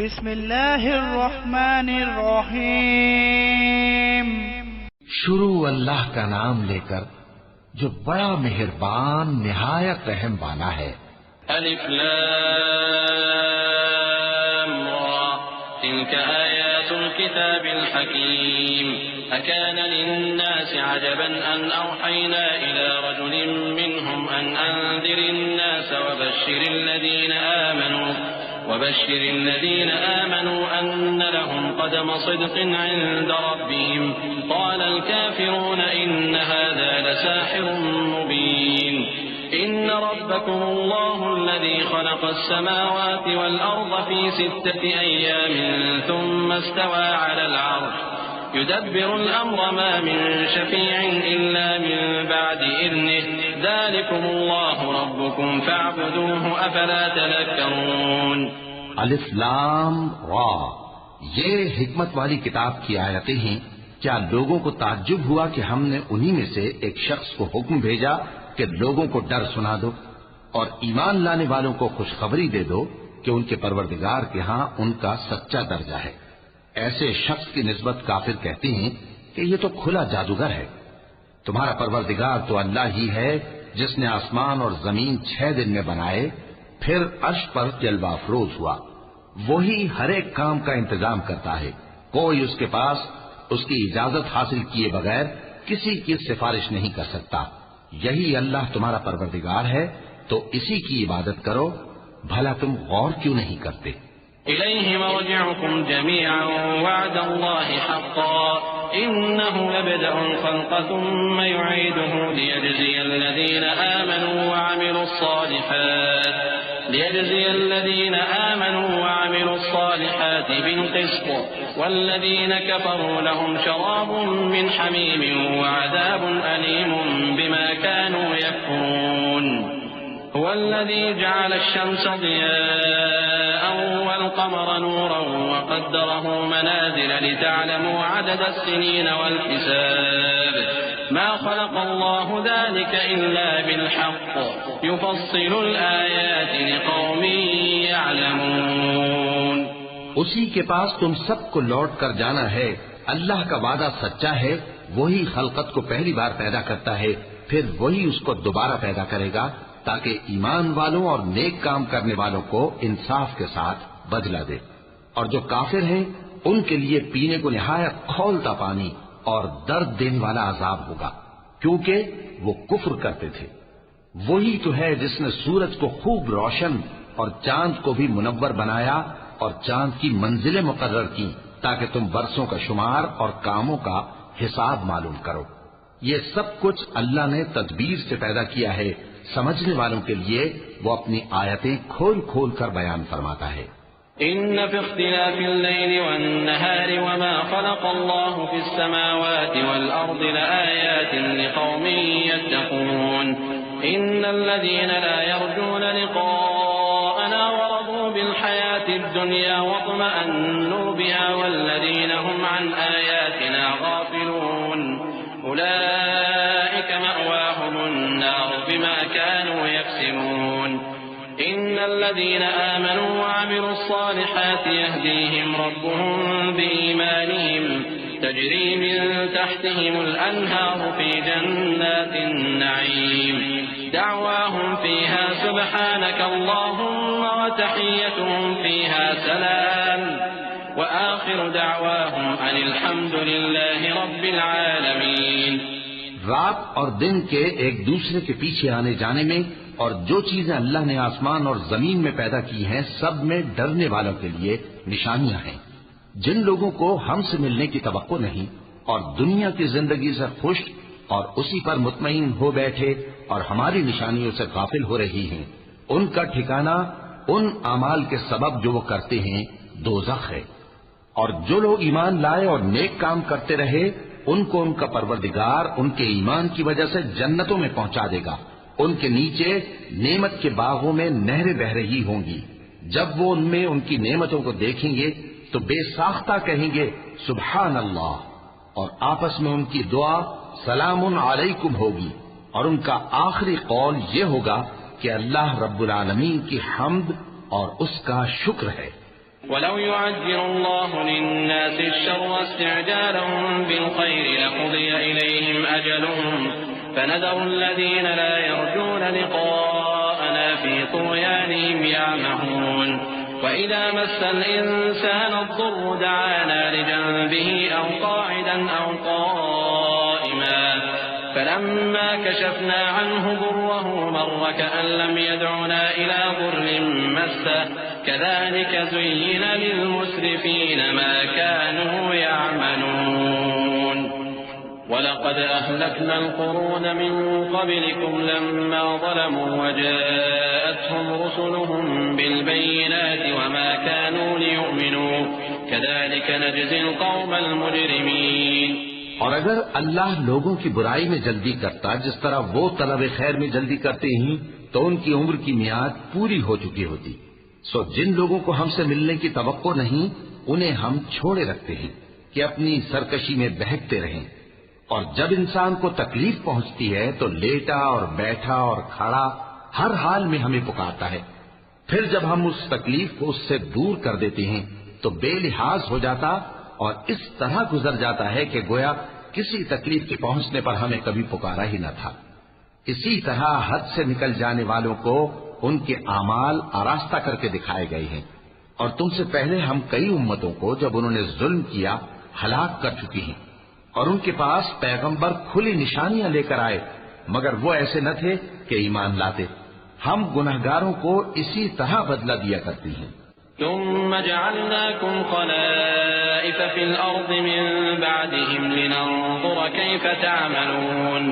بسم اللہ الرحمن الرحیم۔ شروع اللہ کا نام لے کر جو بڑا مہربان نہایت رحم والا ہے۔ الف لام را تلك آیات الكتاب الحکیم اکان للناس عجبا ان اوحینا الى رجل منهم ان انذر الناس وبشر الذين آمنوا أن لهم قدم صدق عند ربهم قال الكافرون إن هذا لساحر مبين إن ربكم الله الذي خلق السماوات والأرض في 6 أيام ثم استوى على العرش يدبر الأمر ما من شفيع إلا من بعد إذنه ذلكم الله ربكم فاعبدوه أفلا تذكرون۔ الف لام را، یہ حکمت والی کتاب کی آیتیں ہیں۔ کیا لوگوں کو تعجب ہوا کہ ہم نے انہی میں سے ایک شخص کو حکم بھیجا کہ لوگوں کو ڈر سنا دو اور ایمان لانے والوں کو خوشخبری دے دو کہ ان کے پروردگار کے ہاں ان کا سچا درجہ ہے۔ ایسے شخص کی نسبت کافر کہتے ہیں کہ یہ تو کھلا جادوگر ہے۔ تمہارا پروردگار تو اللہ ہی ہے جس نے آسمان اور زمین 6 دن میں بنائے، پھر عرش پر جلوہ افروز ہوا۔ وہی ہر ایک کام کا انتظام کرتا ہے، کوئی اس کے پاس اس کی اجازت حاصل کیے بغیر کسی کی سفارش نہیں کر سکتا۔ یہی اللہ تمہارا پروردگار ہے تو اسی کی عبادت کرو، بھلا تم غور کیوں نہیں کرتے؟ إليه مرجعكم جميعا وعد الله حقا إنه يبدأ الخلق ثم يعيده ليجزي الذين آمنوا وعملوا الصالحات بالقسط والذين كفروا لهم شراب من حميم وعذاب أليم بما كانوا يكفرون۔ هو الذي جعل الشمس ضياء والقمر نورا وقدره منازل لتعلموا عدد السنين والحساب ما خلق الله ذلك إلا بالحق يفصل الآيات لقوم يعلمون۔ اسی کے پاس تم سب کو لوٹ کر جانا ہے۔ اللہ کا وعدہ سچا ہے، وہی خلقت کو پہلی بار پیدا کرتا ہے، پھر وہی اس کو دوبارہ پیدا کرے گا تاکہ ایمان والوں اور نیک کام کرنے والوں کو انصاف کے ساتھ بدلہ دے۔ اور جو کافر ہیں ان کے لیے پینے کو نہایت کھولتا پانی اور درد دینے والا عذاب ہوگا، کیونکہ وہ کفر کرتے تھے۔ وہی تو ہے جس نے سورج کو خوب روشن اور چاند کو بھی منور بنایا اور چاند کی منزلیں مقرر کی تاکہ تم برسوں کا شمار اور کاموں کا حساب معلوم کرو۔ یہ سب کچھ اللہ نے تدبیر سے پیدا کیا ہے، سمجھنے والوں کے لیے وہ اپنی آیتیں کھول کھول کر بیان فرماتا ہے۔ إن في اختلاف الليل والنهار وما خلق الله في السماوات والأرض لآيات لقوم يتقون إن الذين لا يرجون لقاءنا ورضوا بالحياة الدنيا واطمأنوا بها والذين هم عن آياتنا غافلون أولئك مأواهم النار بما كانوا يكسبون إن الذين آمنوا وعملوا الصالحات يهديهم ربهم بإيمانهم تجري من تحتهم الأنهار في جنات النعيم دعواهم فيها سبحانك اللهم وتحيتهم فيها سلام وآخر دعواهم أن الحمد لله رب العالمين۔ رات اور دن کے ایک دوسرے کے پیچھے آنے جانے میں اور جو چیزیں اللہ نے آسمان اور زمین میں پیدا کی ہیں سب میں ڈرنے والوں کے لیے نشانیاں ہیں۔ جن لوگوں کو ہم سے ملنے کی توقع نہیں اور دنیا کی زندگی سے خوش اور اسی پر مطمئن ہو بیٹھے اور ہماری نشانیوں سے غافل ہو رہی ہیں، ان کا ٹھکانہ ان اعمال کے سبب جو وہ کرتے ہیں دوزخ ہے۔ اور جو لوگ ایمان لائے اور نیک کام کرتے رہے ان کو ان کا پروردگار ان کے ایمان کی وجہ سے جنتوں میں پہنچا دے گا، ان کے نیچے نعمت کے باغوں میں نہریں بہ رہی ہوں گی۔ جب وہ ان میں ان کی نعمتوں کو دیکھیں گے تو بے ساختہ کہیں گے سبحان اللہ، اور آپس میں ان کی دعا سلام علیکم ہوگی، اور ان کا آخری قول یہ ہوگا کہ اللہ رب العالمین کی حمد اور اس کا شکر ہے۔ ولو يعجل الله للناس الشر استعجالهم بالخير لقضي إليهم أجلهم فنذر الذين لا يرجون لقاءنا في طغيانهم يعمهون وإذا مس الإنسان الضر دعانا لجنبه أو قاعدا أو قائما فلما كشفنا عنه ضره مر كأن لم يدعنا إلى ضر مسه كذلك زين للمسرفين ما كانوا يعملون ولقد أهلكنا القرون من قبلكم لما ظلموا وجاءتهم رسلهم بالبينات وما كانوا ليؤمنوا كذلك نجزي القوم المجرمين. اور اگر اللہ لوگوں کی برائی میں جلدی کرتا جس طرح وہ طلب خیر میں جلدی کرتے ہیں تو ان کی عمر کی میعاد پوری ہو چکی ہوتی. سو جن لوگوں کو ہم سے ملنے کی توقع نہیں انہیں ہم چھوڑے رکھتے ہیں کہ اپنی سرکشی میں بہکتے رہیں. اور جب انسان کو تکلیف پہنچتی ہے تو لیٹا اور بیٹھا اور کھڑا ہر حال میں ہمیں پکارتا ہے. پھر جب ہم اس تکلیف کو اس سے دور کر دیتے ہیں تو بے لحاظ ہو جاتا اور اس طرح گزر جاتا ہے کہ گویا کسی تکلیف کے پہنچنے پر ہمیں کبھی پکارا ہی نہ تھا. اسی طرح حد سے نکل جانے والوں کو ان کے اعمال آراستہ کر کے دکھائے گئے ہیں. اور تم سے پہلے ہم کئی امتوں کو جب انہوں نے ظلم کیا ہلاک کر چکی ہیں اور ان کے پاس پیغمبر کھلی نشانیاں لے کر آئے مگر وہ ایسے نہ تھے کہ ایمان لاتے. ہم گنہگاروں کو اسی طرح بدلہ دیا کرتی ہیں. ثم جعلناكم خلائف في الأرض من بعدهم لننظر كيف تعملون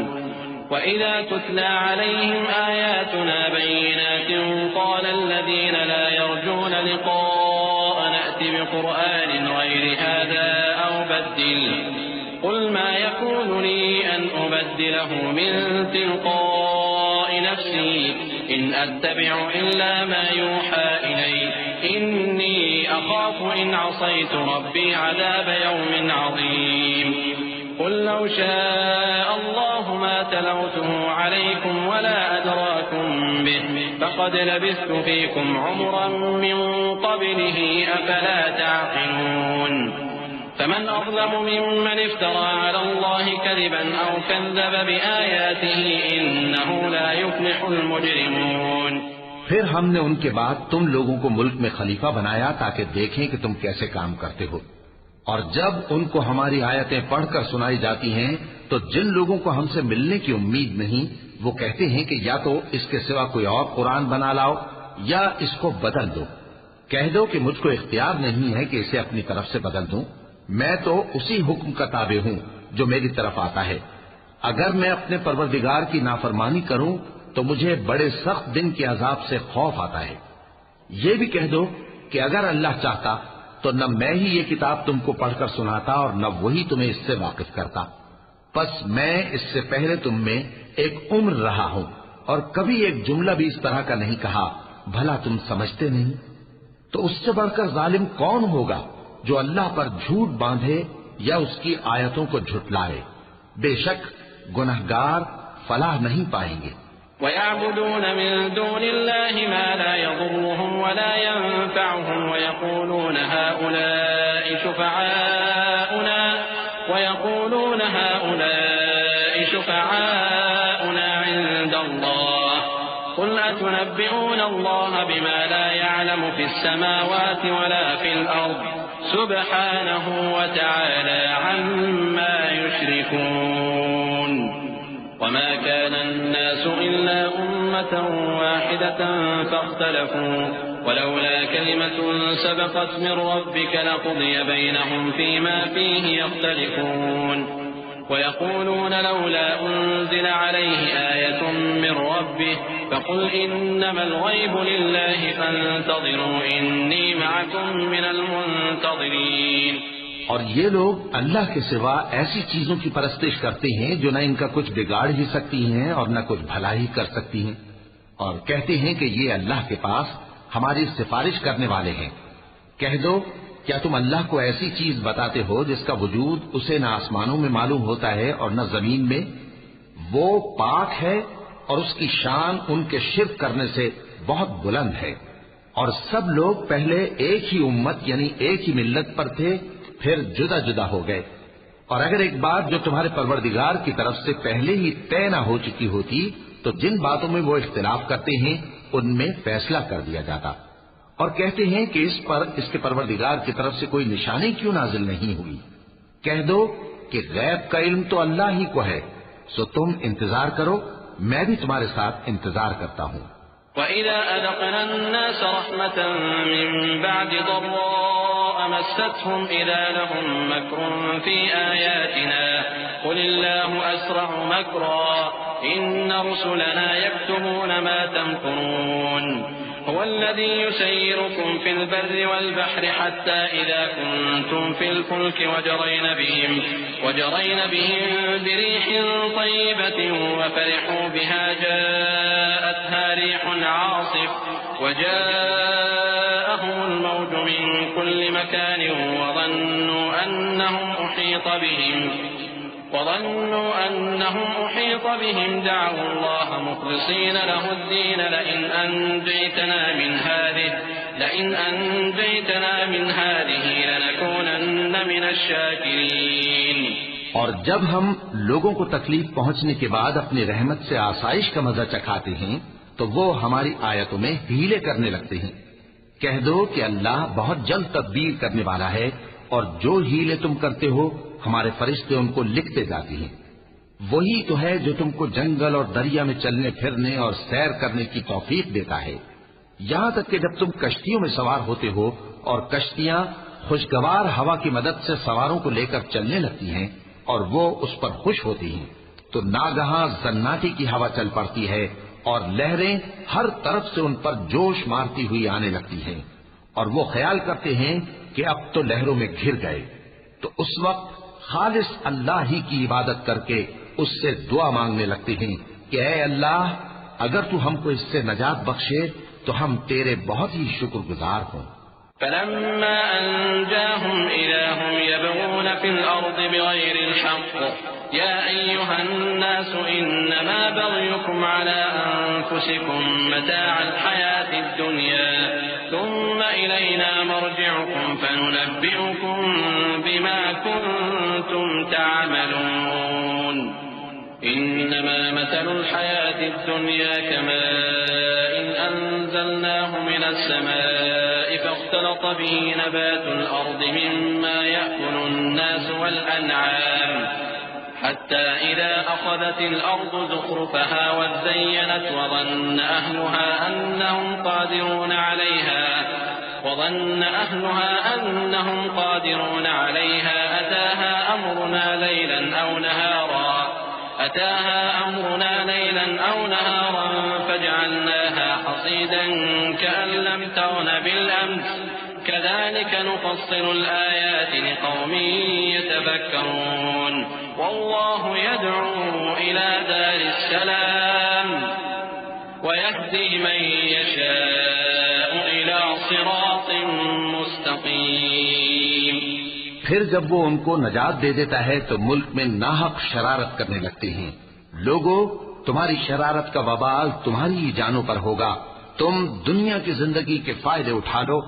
وإذا تتلى عليهم آياتنا بينات قال الذين لا يرجون لقاء نأتي بقرآن غير هذا أو بدل قل ما يكون لي أن أبدله من تلقاء نفسي إن أتبع إلا ما يوحى إلي إني أخاف إن عصيت ربي عذاب يوم عظيم قل لو شاء الله ما تلوته عليكم ولا أدراكم به فقد لبثت فيكم عمرا من قبله أفلا تعقلون فمن أظلم ممن افترى على الله كذبا أو كذب بآياته إنه لا يفلح المجرمون. پھر ہم نے ان کے بعد تم لوگوں کو ملک میں خلیفہ بنایا تاکہ دیکھیں کہ تم کیسے کام کرتے ہو. اور جب ان کو ہماری آیتیں پڑھ کر سنائی جاتی ہیں تو جن لوگوں کو ہم سے ملنے کی امید نہیں وہ کہتے ہیں کہ یا تو اس کے سوا کوئی اور قرآن بنا لاؤ یا اس کو بدل دو. کہہ دو کہ مجھ کو اختیار نہیں ہے کہ اسے اپنی طرف سے بدل دوں. میں تو اسی حکم کا تابع ہوں جو میری طرف آتا ہے. اگر میں اپنے پروردگار کی نافرمانی کروں تو مجھے بڑے سخت دن کے عذاب سے خوف آتا ہے. یہ بھی کہہ دو کہ اگر اللہ چاہتا تو نہ میں ہی یہ کتاب تم کو پڑھ کر سناتا اور نہ وہی تمہیں اس سے واقف کرتا. پس میں اس سے پہلے تم میں ایک عمر رہا ہوں اور کبھی ایک جملہ بھی اس طرح کا نہیں کہا. بھلا تم سمجھتے نہیں؟ تو اس سے بڑھ کر ظالم کون ہوگا جو اللہ پر جھوٹ باندھے یا اس کی آیتوں کو جھٹلائے. بے شک گنہگار فلاح نہیں پائیں گے. وَيَعْبُدُونَ مِن دُونِ اللَّهِ مَا لَا يَضُرُّهُمْ وَلَا يَنفَعُهُمْ وَيَقُولُونَ هَؤُلَاءِ شُفَعَاؤُنَا عِندَ اللَّهِ قُلْ أَتُنَبِّئُونَ اللَّهَ بِمَا لَا يَعْلَمُ فِي السَّمَاوَاتِ وَلَا فِي الْأَرْضِ سُبْحَانَهُ وَتَعَالَى عَمَّا يُشْرِكُونَ. وما كان الناس إلا أمة واحدة فاختلفوا ولولا كلمة سبقت من ربك لقضي بينهم فيما فيه يختلفون. ويقولون لولا أنزل عليه آية من ربه فقل إنما الغيب لله فانتظروا إني معكم من المنتظرين. اور یہ لوگ اللہ کے سوا ایسی چیزوں کی پرستش کرتے ہیں جو نہ ان کا کچھ بگاڑ ہی سکتی ہیں اور نہ کچھ بھلا ہی کر سکتی ہیں اور کہتے ہیں کہ یہ اللہ کے پاس ہماری سفارش کرنے والے ہیں. کہہ دو کیا تم اللہ کو ایسی چیز بتاتے ہو جس کا وجود اسے نہ آسمانوں میں معلوم ہوتا ہے اور نہ زمین میں؟ وہ پاک ہے اور اس کی شان ان کے شرک کرنے سے بہت بلند ہے. اور سب لوگ پہلے ایک ہی امت یعنی ایک ہی ملت پر تھے، پھر جدا جدا ہو گئے۔ اور اگر ایک بات جو تمہارے پروردگار کی طرف سے پہلے ہی طے نہ ہو چکی ہوتی تو جن باتوں میں وہ اختلاف کرتے ہیں ان میں فیصلہ کر دیا جاتا۔ اور کہتے ہیں کہ اس پر اس کے پروردگار کی طرف سے کوئی نشانی کیوں نازل نہیں ہوئی؟ کہہ دو کہ غیب کا علم تو اللہ ہی کو ہے، سو تم انتظار کرو، میں بھی تمہارے ساتھ انتظار کرتا ہوں۔ وَإِذَا أَذَقْنَا النَّاسَ رَحْمَةً مِّن بَعْدِ ضَرَّاءَ مَسَّتْهُمْ إِذَا لَهُم مَّكْرٌ فِي آيَاتِنَا قُلِ اللَّهُ أَسْرَعُ مَكْرًا إِنَّ رُسُلَنَا يَكْتُبُونَ مَا تَمْكُرُونَ هو الذي يسيركم في البر والبحر حتى إذا كنتم في الفلك وجرين بهم بريح طيبة وفرحوا بها جاءتها ريح عاصف وجاءهم الموج من كل مكان وظنوا أنهم أحيط بهم دعوا الله مخلصين له الدين لئن أنجيتنا من هذه لنكونن من الشاكرين۔ اور جب ہم لوگوں کو تکلیف پہنچنے کے بعد اپنی رحمت سے آسائش کا مزہ چکھاتے ہیں تو وہ ہماری آیتوں میں ہیلے کرنے لگتے ہیں۔ کہہ دو کہ اللہ بہت جلد تدبیر کرنے والا ہے، اور جو ہیلے تم کرتے ہو ہمارے فرشتے ان کو لکھتے جاتے ہیں۔ وہی تو ہے جو تم کو جنگل اور دریا میں چلنے پھرنے اور سیر کرنے کی توفیق دیتا ہے، یہاں تک کہ جب تم کشتیوں میں سوار ہوتے ہو اور کشتیاں خوشگوار ہوا کی مدد سے سواروں کو لے کر چلنے لگتی ہیں اور وہ اس پر خوش ہوتی ہیں تو ناگہاں زناٹی کی ہوا چل پڑتی ہے اور لہریں ہر طرف سے ان پر جوش مارتی ہوئی آنے لگتی ہیں، اور وہ خیال کرتے ہیں کہ اب تو لہروں میں گھر گئے، تو اس وقت خالص اللہ ہی کی عبادت کر کے اس سے دعا مانگنے لگتے ہیں کہ اے اللہ اگر تو ہم کو اس سے نجات بخشے تو ہم تیرے بہت ہی شکر گزار ہوں۔ فلما أنجاهم إذا هم يبغون في الأرض بغير الحق يا أيها الناس إنما بغيكم على أنفسكم متاع الحياة الدنيا ثم إلينا مرجعكم فننبئكم بما كنتم تعملون إنما مثل الحياة الدنيا كماء أنزلناه من السماء فاختلط به نبات الأرض مما يأكل الناس والأنعام حتى إذا أخذت الأرض زخرفها وزينت وظن أهلها أنهم قادرون عليها أتاها أمرنا ليلا أو نهارا فجعلناها حصيدا كأن لم تغن بالأمس كذلك نفصل الآيات لقوم يتفكرون والله يدعو إلى دار السلام ويهدي من يشاء إلى صراط مستقيم۔ پھر جب وہ ان کو نجات دے دیتا ہے تو ملک میں ناحق شرارت کرنے لگتے ہیں۔ لوگوں تمہاری شرارت کا وبال تمہاری ہی جانوں پر ہوگا، تم دنیا کی زندگی کے فائدے اٹھا لو،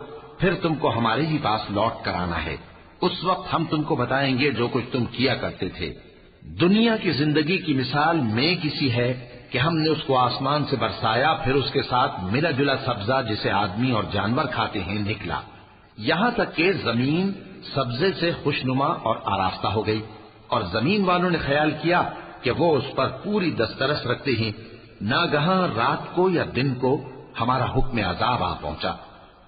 پھر تم کو ہمارے ہی پاس لوٹ کر آنا ہے، اس وقت ہم تم کو بتائیں گے جو کچھ تم کیا کرتے تھے۔ دنیا کی زندگی کی مثال میں کسی ہے کہ ہم نے اس کو آسمان سے برسایا، پھر اس کے ساتھ ملا جلا سبزہ جسے آدمی اور جانور کھاتے ہیں نکلا، یہاں تک کہ زمین سبزے سے خوشنما اور آراستہ ہو گئی، اور زمین والوں نے خیال کیا کہ وہ اس پر پوری دسترس رکھتے ہیں۔ ناگہاں رات کو یا دن کو ہمارا حکم عذاب آ پہنچا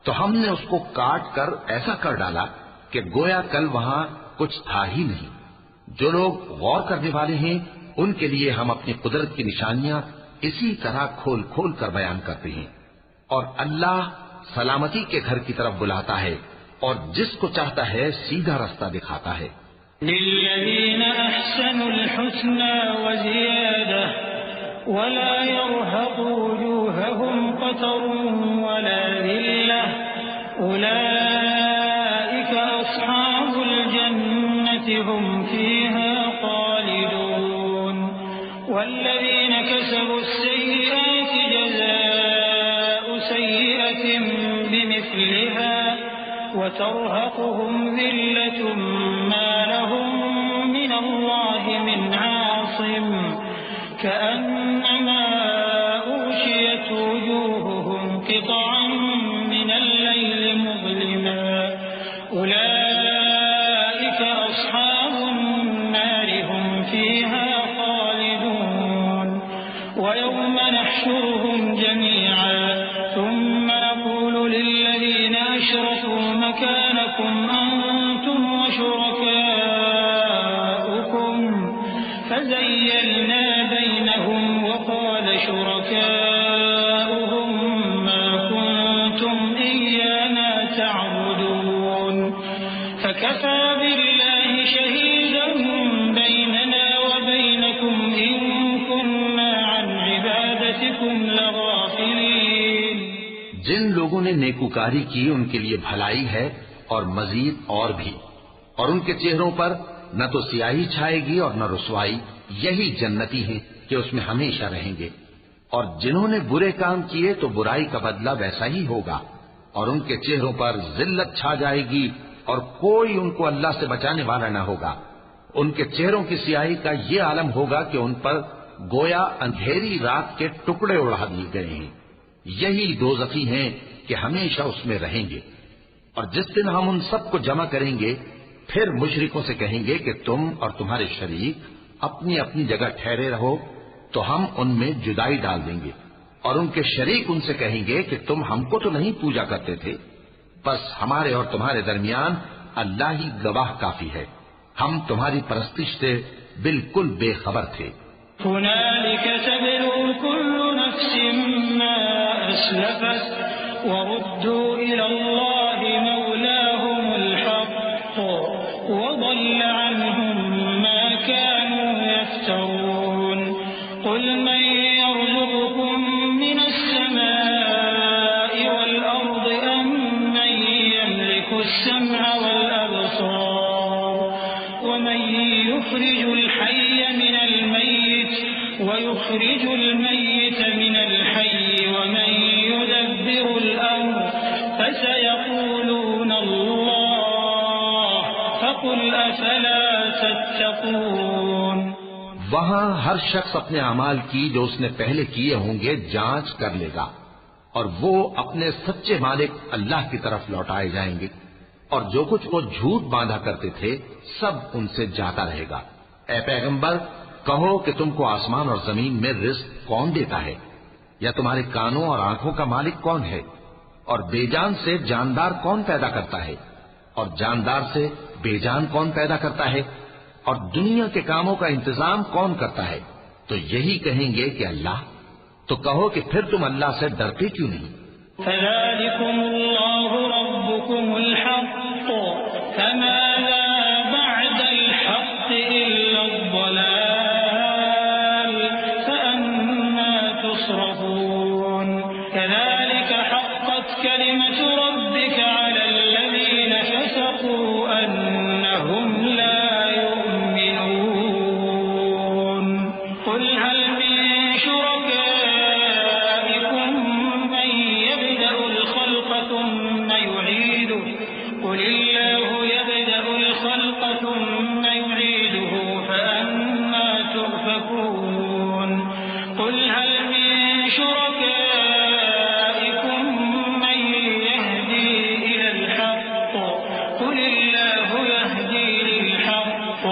تو ہم نے اس کو کاٹ کر ایسا کر ڈالا کہ گویا کل وہاں کچھ تھا ہی نہیں۔ جو لوگ غور کرنے والے ہیں ان کے لیے ہم اپنی قدرت کی نشانیاں اسی طرح کھول کھول کر بیان کرتے ہیں، اور اللہ سلامتی کے گھر کی طرف بلاتا ہے اور جس کو چاہتا ہے سیدھا رستہ دکھاتا ہے۔ للذین احسنوا الحسنى وزیادہ ولا يرهق وجوههم قتر ولا ذلة أولئك أصحاب الجنة هم فيها خالدون والذين كسبوا السيئات جزاء سيئة بمثلها وترهقهم ذلة ما لهم من الله من عاصم كأنما أغشيت وجوههم قطعا من الليل مظلما أولئك أصحاب النار هم فيها خالدون ويوم نحشرهم جميعا ثم نقول للذين أشركوا مكانكم أنتم وشركاؤكم فزيلنا بينهم وقال شركاؤهم ما كنتم إيانا تعبدون فكفى بالله شهيدا بيننا وبينكم إن كنا عن عبادتكم لغافلين. جن لوگوں نے نیکوکاری کی ان کے لیے بھلائی ہے اور مزید اور بھی، اور ان کے چہروں پر نہ تو سیاہی چھائے گی اور نہ رسوائی، یہی جنتی ہیں کہ اس میں ہمیشہ رہیں گے. اور جنہوں نے برے کام کیے تو برائی کا بدلہ ویسا ہی ہوگا، اور ان کے چہروں پر ذلت چھا جائے گی اور کوئی ان کو اللہ سے بچانے والا نہ ہوگا. ان کے چہروں کی سیاہی کا یہ عالم ہوگا کہ ان پر گویا اندھیری رات کے ٹکڑے اڑا دیے گئے ہیں. یہی دوزخی ہیں کہ ہمیشہ اس میں رہیں گے. اور جس دن ہم ان سب کو جمع کریں گے پھر مشرکوں سے کہیں گے کہ تم اور تمہارے شریک اپنی اپنی جگہ ٹھہرے رہو تو ہم ان میں جدائی ڈال دیں گے. اور ان کے شریک ان سے کہیں گے کہ تم ہم کو تو نہیں پوجا کرتے تھے، بس ہمارے اور تمہارے درمیان اللہ ہی گواہ کافی ہے، ہم تمہاری پرستش سے بالکل بے خبر تھے. هنالك تبلو كل نفس ما أسلفت وردوا إلى الله مولاهم الحق وضل عنهم ما كانوا يفترون. قل من يرزقكم من السماء والأرض أم من يملك السمع والأبصار ومن يخرج الحي من الميت ويخرج الميت من الحي ومن يدبر الأمر فسيقولون الله فقل أفلا تتقون. وہاں ہر شخص اپنے اعمال کی جو اس نے پہلے کیے ہوں گے جانچ کر لے گا، اور وہ اپنے سچے مالک اللہ کی طرف لوٹائے جائیں گے، اور جو کچھ وہ جھوٹ باندھا کرتے تھے سب ان سے جاتا رہے گا. اے پیغمبر کہو کہ تم کو آسمان اور زمین میں رزق کون دیتا ہے، یا تمہارے کانوں اور آنکھوں کا مالک کون ہے، اور بے جان سے جاندار کون پیدا کرتا ہے، اور جاندار سے بے جان کون پیدا کرتا ہے، اور دنیا کے کاموں کا انتظام کون کرتا ہے؟ تو یہی کہیں گے کہ اللہ. تو کہو کہ پھر تم اللہ سے ڈرتے کیوں نہیں؟ فذلكم الله ربكم الحق فماذا بعد الحق إلا الضلال فأنا تصرفون. كذلك حقت كلمة ربك على الذين فسقوا أنهم لا يؤمنون. قل هل من شركائكم من يبدأ الخلق ثم يعيده قل الله يبدأ الخلق ثم يعيده فأنا تؤفكون. قل هل من شركائكم من يهدي إلى الحق قل الله يهدي للحق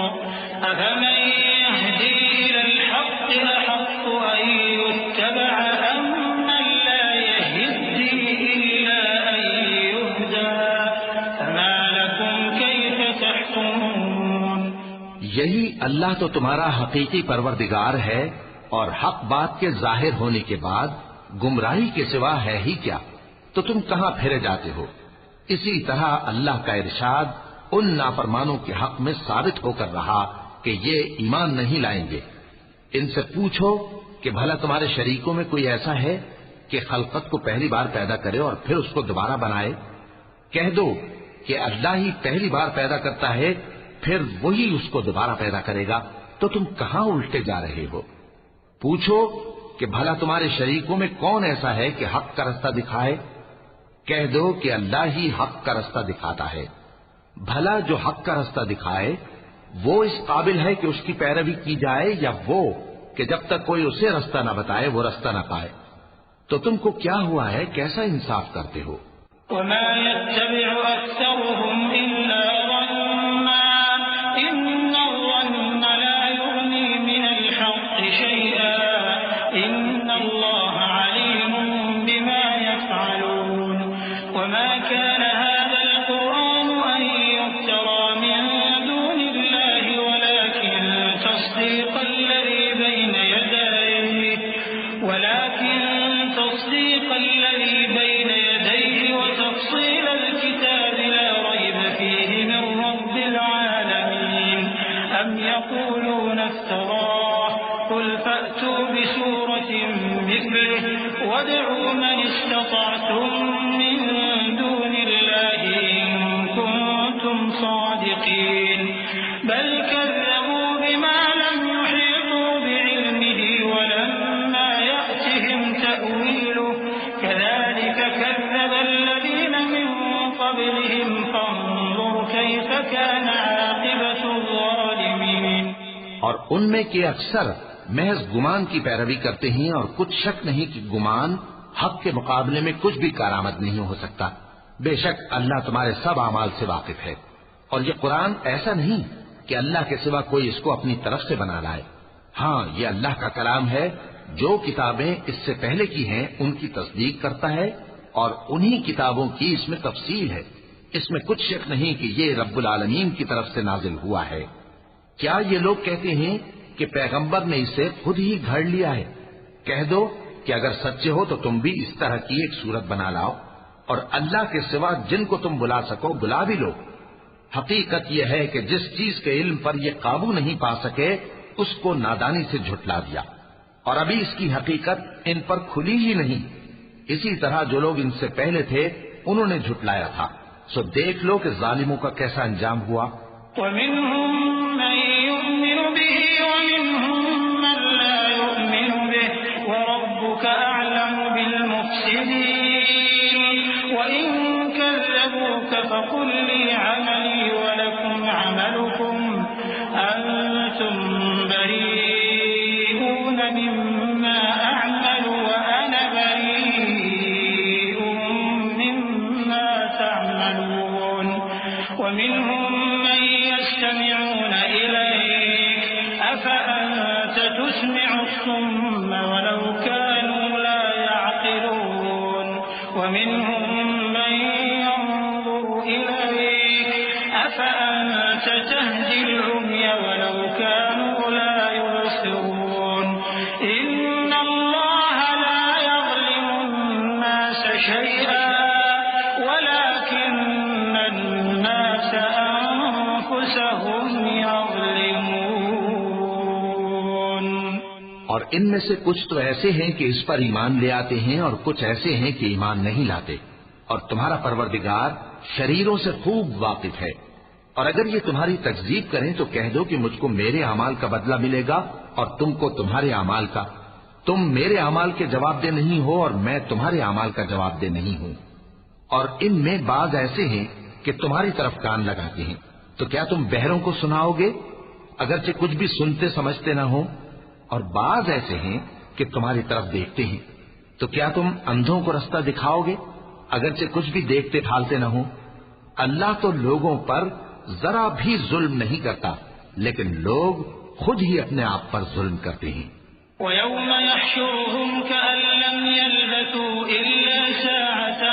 أفمن يهدي إلى الحق أحق أن يتبع أم من لا يهدي إلا أن يهدى فما لكم كيف تحكمون. یہی اللہ تو تمہارا حقیقی پروردگار ہے، اور حق بات کے ظاہر ہونے کے بعد گمراہی کے سوا ہے ہی کیا؟ تو تم کہاں پھرے جاتے ہو؟ اسی طرح اللہ کا ارشاد ان نافرمانوں کے حق میں ثابت ہو کر رہا کہ یہ ایمان نہیں لائیں گے. ان سے پوچھو کہ بھلا تمہارے شریکوں میں کوئی ایسا ہے کہ خلقت کو پہلی بار پیدا کرے اور پھر اس کو دوبارہ بنائے؟ کہہ دو کہ اللہ ہی پہلی بار پیدا کرتا ہے پھر وہی اس کو دوبارہ پیدا کرے گا. تو تم کہاں الٹے جا رہے ہو؟ پوچھو کہ بھلا تمہارے شریکوں میں کون ایسا ہے کہ حق کا رستہ دکھائے؟ کہہ دو کہ اللہ ہی حق کا رستہ دکھاتا ہے۔ بھلا جو حق کا رستہ دکھائے وہ اس قابل ہے کہ اس کی پیروی کی جائے، یا وہ کہ جب تک کوئی اسے رستہ نہ بتائے وہ رستہ نہ پائے؟ تو تم کو کیا ہوا ہے، کیسا انصاف کرتے ہو؟ وما يتبع أكثرهم إلا ظنا إن الظن لا يغني من الحق شيئا إن الله عليم بما يفعلون وما كان هذا القرآن أن يفترى من دون الله ولكن تصديق الذي بين يديه وتفصيل الكتاب لا ريب فيه من رب العالمين أم يقولون افتراه قل فأتوا بسورة مثله وادعوا من استطعتم من دون الله إن كنتم صادقين بل كذبوا بما لم يحيطوا بعلمه ولما يأتهم تأويله كذلك كذب الذين من قبلهم فانظر كيف كان عاقبة الظالمين۔ اور ان میں کے اکثر محض گمان کی پیروی کرتے ہیں، اور کچھ شک نہیں کہ گمان حق کے مقابلے میں کچھ بھی کارآمد نہیں ہو سکتا۔ بے شک اللہ تمہارے سب اعمال سے واقف ہے، اور یہ قرآن ایسا نہیں کہ اللہ کے سوا کوئی اس کو اپنی طرف سے بنا لائے۔ ہاں، یہ اللہ کا کلام ہے، جو کتابیں اس سے پہلے کی ہیں ان کی تصدیق کرتا ہے، اور انہی کتابوں کی اس میں تفصیل ہے۔ اس میں کچھ شک نہیں کہ یہ رب العالمین کی طرف سے نازل ہوا ہے۔ کیا یہ لوگ کہتے ہیں کہ پیغمبر نے اسے خود ہی گھڑ لیا ہے؟ کہہ دو کہ اگر سچے ہو تو تم بھی اس طرح کی ایک صورت بنا لاؤ، اور اللہ کے سوا جن کو تم بلا سکو بلا بھی لو۔ حقیقت یہ ہے کہ جس چیز کے علم پر یہ قابو نہیں پا سکے اس کو نادانی سے جھٹلا دیا، اور ابھی اس کی حقیقت ان پر کھلی ہی نہیں۔ اسی طرح جو لوگ ان سے پہلے تھے انہوں نے جھٹلایا تھا، سو دیکھ لو کہ ظالموں کا کیسا انجام ہوا۔ ومنهم من يؤمن به ومنهم من لا يؤمن به وربك أعلم بالمفسدين وإن كذبوك فقل لي عملي ولكم عملكم أنتم بريئون مما أعمل وأنا بريء مما تعملون ومنهم من يستمعون إليك أفأنت تسمع الصم ولو كانوا لا يعقلون ومنهم من ينظر إليك أفأنت تهدي العمي ولو كانوا لا يبصرون إن الله لا يظلم الناس شيئا ولكن الناس أنفسهم يظلمون۔ اور ان میں سے کچھ تو ایسے ہیں کہ اس پر ایمان لے آتے ہیں، اور کچھ ایسے ہیں کہ ایمان نہیں لاتے، اور تمہارا پروردگار شریروں سے خوب واقف ہے۔ اور اگر یہ تمہاری تکذیب کریں تو کہہ دو کہ مجھ کو میرے اعمال کا بدلہ ملے گا اور تم کو تمہارے اعمال کا۔ تم میرے اعمال کے جواب دہ نہیں ہو اور میں تمہارے اعمال کا جواب دہ نہیں ہوں۔ اور ان میں بعض ایسے ہیں کہ تمہاری طرف کان لگاتے ہیں، تو کیا تم بہروں کو سناؤ گے اگرچہ کچھ بھی سنتے سمجھتے نہ ہو؟ اور بعض ایسے ہیں کہ تمہاری طرف دیکھتے ہیں، تو کیا تم اندھوں کو رستہ دکھاؤ گے اگرچہ کچھ بھی دیکھتے پھالتے نہ ہو؟ اللہ تو لوگوں پر ذرا بھی ظلم نہیں کرتا، لیکن لوگ خود ہی اپنے آپ پر ظلم کرتے ہیں۔ وَيَوْمَ يَحْشُرُهُمْ كَأَن لَّمْ يَلْبَثُوا إِلَّا سَاعَةً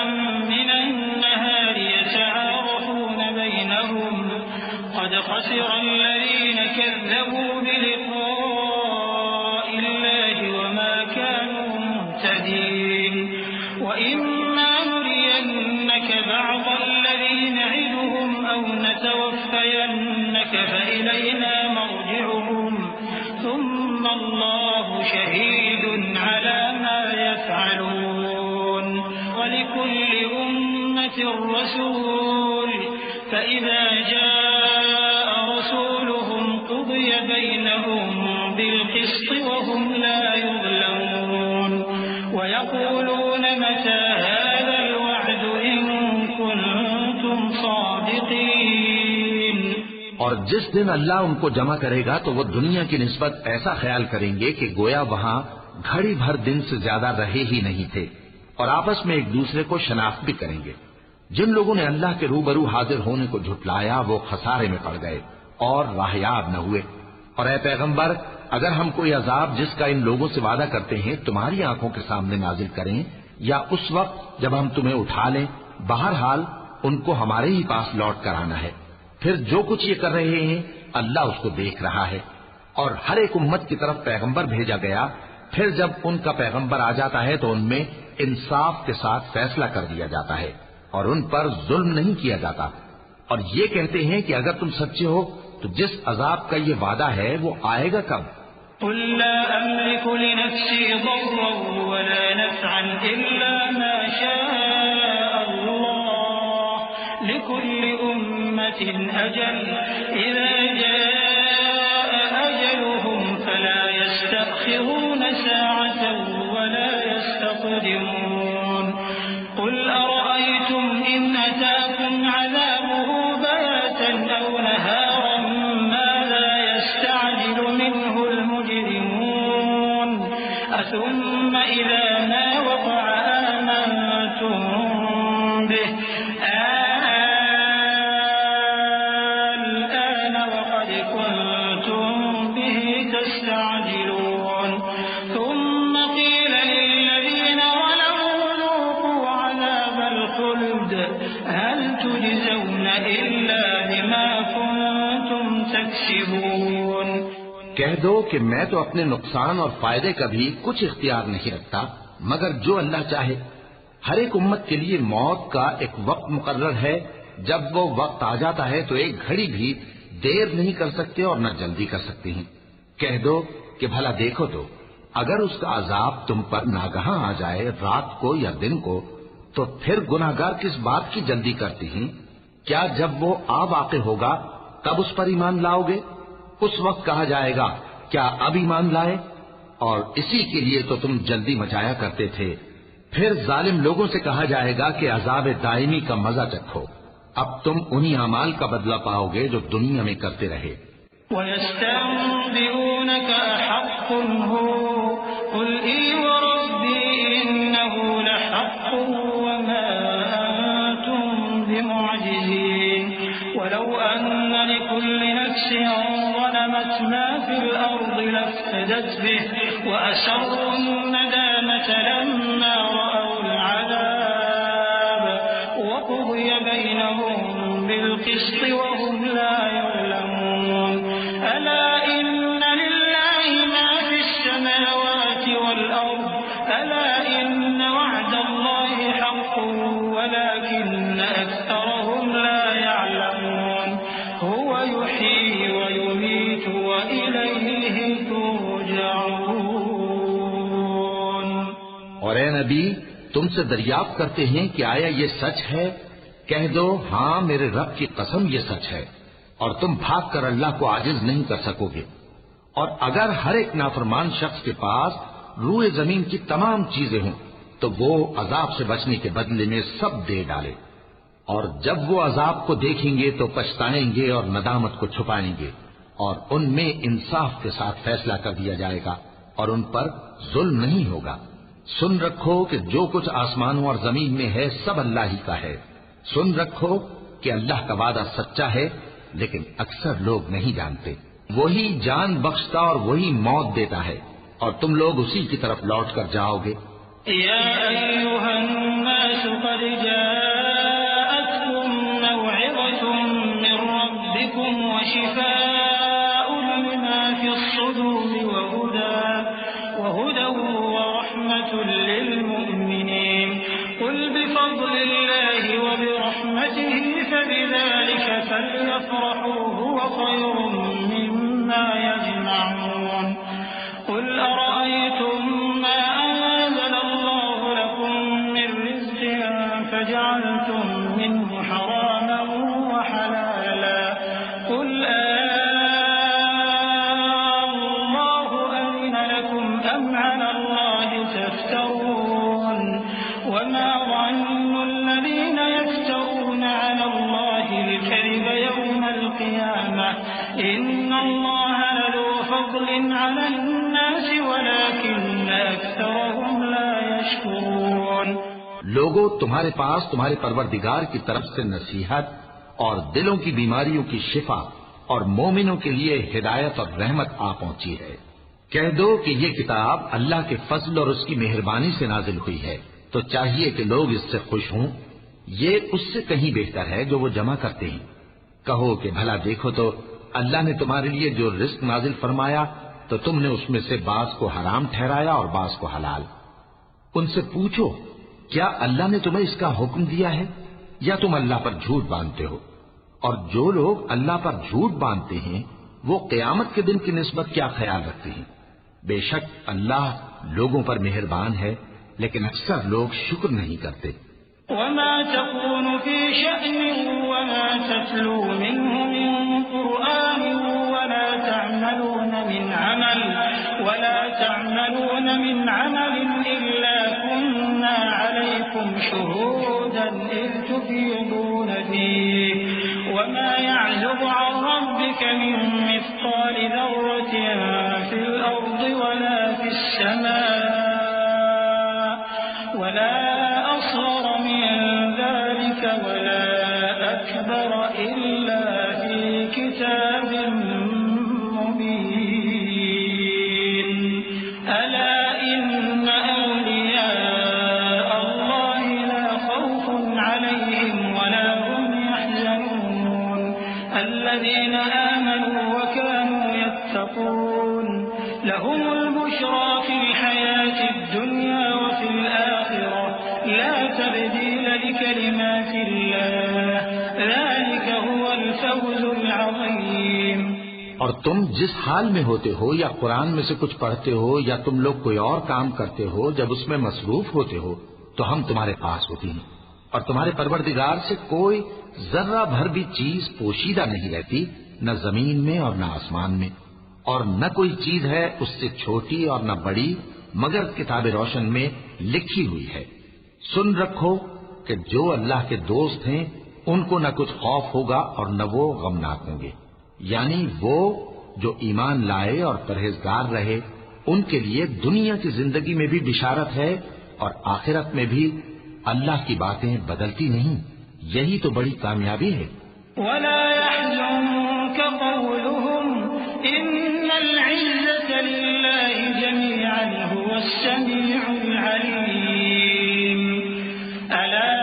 مِّنَ النَّهَارِ يَتَعَارَفُونَ بَيْنَهُمْ قَدْ خَسِرَ الَّذِينَ كَذَّبُوا بِلِقَاءِ اللَّهِ وَمَا كَانُوا مُهْتَدِينَ وَإِمَّا نُرِيَنَّكَ بَعْضَ الَّذِي نَعِدُهُمْ أَوْ نَتَوَفَّيَنَّكَ فَإِلَيْنَا مَرْجِعُهُمْ ثُمَّ اللَّهُ شَهِيدٌ عَلَى مَا يَفْعَلُونَ وَلِكُلِّ أُمَّةٍ رَّسُولٌ فَإِذَا جَاءَ رَسُولُهُمْ قُضِيَ بَيْنَهُم بِالْقِسْطِ وَهُمْ لَا يُظْلَمُونَ۔ اور جس دن اللہ ان کو جمع کرے گا تو وہ دنیا کی نسبت ایسا خیال کریں گے کہ گویا وہاں گھڑی بھر دن سے زیادہ رہے ہی نہیں تھے، اور آپس میں ایک دوسرے کو شناخت بھی کریں گے۔ جن لوگوں نے اللہ کے روبرو حاضر ہونے کو جھٹلایا وہ خسارے میں پڑ گئے اور راہیاب نہ ہوئے۔ اور اے پیغمبر، اگر ہم کوئی عذاب جس کا ان لوگوں سے وعدہ کرتے ہیں تمہاری آنکھوں کے سامنے نازل کریں یا اس وقت جب ہم تمہیں اٹھا لیں، بہرحال ان کو ہمارے ہی پاس لوٹ کر آنا ہے۔ پھر جو کچھ یہ کر رہے ہیں اللہ اس کو دیکھ رہا ہے۔ اور ہر ایک امت کی طرف پیغمبر بھیجا گیا، پھر جب ان کا پیغمبر آ جاتا ہے تو ان میں انصاف کے ساتھ فیصلہ کر دیا جاتا ہے اور ان پر ظلم نہیں کیا جاتا، اور یہ کہتے ہیں کہ اگر تم سچے ہو تو جس عذاب کا یہ وعدہ ہے وہ آئے گا کب؟ قل لا أملك لنفسي ضرا ولا نفعا إلا ما شاء الله لكل أمة أجل إذا جاء أجلهم فلا يستأخرون ساعة ولا يستقدمون قل أرأيتم إن أتاكم عذابه بياتا أو نهارا ماذا يستعجل منه المجرمون ثم إذا ما وقع آمنتم به الآن وقد كنتم به تستعجلون ثم قيل للذين ظلموا ذوقوا عذاب الخلد هل تجزون إلا بما كنتم تكسبون۔ کہہ دو کہ میں تو اپنے نقصان اور فائدے کا بھی کچھ اختیار نہیں رکھتا مگر جو اللہ چاہے۔ ہر ایک امت کے لیے موت کا ایک وقت مقرر ہے، جب وہ وقت آ جاتا ہے تو ایک گھڑی بھی دیر نہیں کر سکتے اور نہ جلدی کر سکتے ہیں۔ کہہ دو کہ بھلا دیکھو تو اگر اس کا عذاب تم پر ناگہاں آ جائے رات کو یا دن کو تو پھر گناہگار کس بات کی جلدی کرتے ہیں؟ کیا جب وہ آ واقع ہوگا تب اس پر ایمان لاؤ گے؟ اس وقت کہا جائے گا کیا اب ایمان لائے؟ اور اسی کے لیے تو تم جلدی مچایا کرتے تھے۔ پھر ظالم لوگوں سے کہا جائے گا کہ عذاب دائمی کا مزہ چکھو، اب تم انہی اعمال کا بدلہ پاؤ گے جو دنیا میں کرتے رہے۔ وَيَسْتَنبِئُونَكَ أَحَقٌّ هُوَ قُلْ إِي وَرَبِّي إِنَّهُ لَحَقٌّ وَمَا أَنتُمْ بِمُعْجِزِينَ وَلَوْ أَنَّ لِكُلِّ نَفْسٍ ظَلَمَتْ مَا فِي الْأَرْضِ لَافْتَدَتْ بِهِ وَأَسَرُّوا النَّدَامَةَ لَمَّا رَأَوُا الْعَذَابَ وَقُضِيَ بَيْنَهُم بِالْقِسْطِ وَهُمْ لَا يُظْلَمُونَ أَلَا إِنَّ لِلَّهِ مَا فِي السَّمَاوَاتِ وَالْأَرْضِ أَلَا إِنَّ وَعْدَ اللَّهِ حَقٌّ وَلَكِنَّ أَكْثَرَهُمْ لَا يَعْلَمُونَ هُوَ يُحْيِي وَيُمِيتُ وَإِلَيْهِ تُرْجَعُونَ۔ اور اے نبی تم سے دریافت کرتے ہیں کہ آیا یہ سچ ہے؟ کہہ دو ہاں میرے رب کی قسم یہ سچ ہے، اور تم بھاگ کر اللہ کو عاجز نہیں کر سکو گے۔ اور اگر ہر ایک نافرمان شخص کے پاس روئے زمین کی تمام چیزیں ہوں تو وہ عذاب سے بچنے کے بدلے میں سب دے ڈالے، اور جب وہ عذاب کو دیکھیں گے تو پچھتائیں گے اور ندامت کو چھپائیں گے، اور ان میں انصاف کے ساتھ فیصلہ کر دیا جائے گا اور ان پر ظلم نہیں ہوگا۔ سن رکھو کہ جو کچھ آسمانوں اور زمین میں ہے سب اللہ ہی کا ہے۔ سن رکھو کہ اللہ کا وعدہ سچا ہے لیکن اکثر لوگ نہیں جانتے۔ وہی جان بخشتا اور وہی موت دیتا ہے اور تم لوگ اسی کی طرف لوٹ کر جاؤ گے۔ یا ایھا الناس قد جاءتکم موعظۃ من ربکم وشفاء لما فی الصدور وهدى ورحمة للمؤمنين قل بفضل الله وبرحمته فبذلك فليفرحوا هو خير مما يجمعون قل أرأيتم ما أنزل الله لكم من رزق فجعلتم منه حراما وحلالا قل الله أذن لكم أم على الله تفترون وما ظن الذين يفترون على الله الكذب يوم القيامة إن الله لذو فضل على الناس ولكن أكثرهم لا يشكرون. لوگو تمہارے پاس تمہارے پروردگار کی طرف سے نصیحت اور دلوں کی بیماریوں کی شفا اور مومنوں کے لیے ہدایت اور رحمت آ پہنچی ہے. کہہ دو کہ یہ کتاب اللہ کے فضل اور اس کی مہربانی سے نازل ہوئی ہے تو چاہیے کہ لوگ اس سے خوش ہوں. یہ اس سے کہیں بہتر ہے جو وہ جمع کرتے ہیں. کہو کہ بھلا دیکھو تو اللہ نے تمہارے لیے جو رزق نازل فرمایا تو تم نے اس میں سے بعض کو حرام ٹھہرایا اور بعض کو حلال. ان سے پوچھو کیا اللہ نے تمہیں اس کا حکم دیا ہے یا تم اللہ پر جھوٹ باندھتے ہو؟ اور جو لوگ اللہ پر جھوٹ باندھتے ہیں وہ قیامت کے دن کی نسبت کیا خیال رکھتے ہیں؟ بے شک اللہ لوگوں پر مہربان ہے لیکن اکثر لوگ شکر نہیں کرتے. وما تكون في شأن وما تتلو منه من قرآن ولا تعملون من عمل إلا كنا عليكم شهودا إذ تفيضون فيه وما يعزب عن ربك من مثقال ذرة في الأرض ولا في السماء ولا أصغر من ذلك ولا أكبر إلا في كتاب مبين. ألا إن أولياء الله لا خوف عليهم ولا هم يحزنون الذين آمنوا وكانوا يتقون لهم البشرى في الحياة الدنيا وفي الآخرة لا تبديل لكلمات الله ذلك هو الفوز العظيم. اور تم جس حال میں ہوتے ہو یا قرآن میں سے کچھ پڑھتے ہو یا تم لوگ کوئی اور کام کرتے ہو جب اس میں مصروف ہوتے ہو تو ہم تمہارے پاس ہوتے ہیں اور تمہارے پروردگار سے کوئی ذرہ بھر بھی چیز پوشیدہ نہیں رہتی نہ زمین میں اور نہ آسمان میں اور نہ کوئی چیز ہے اس سے چھوٹی اور نہ بڑی مگر کتاب روشن میں لکھی ہوئی ہے. سن رکھو کہ جو اللہ کے دوست ہیں ان کو نہ کچھ خوف ہوگا اور نہ وہ غمناک ہوں گے. یعنی وہ جو ایمان لائے اور پرہیزگار رہے ان کے لیے دنیا کی زندگی میں بھی بشارت ہے اور آخرت میں بھی اللہ کی باتیں بدلتی نہیں. یہی تو بڑی کامیابی ہے. ولا يحزنك قولهم إن العزة لله جميعا هو السميع العليم. ألا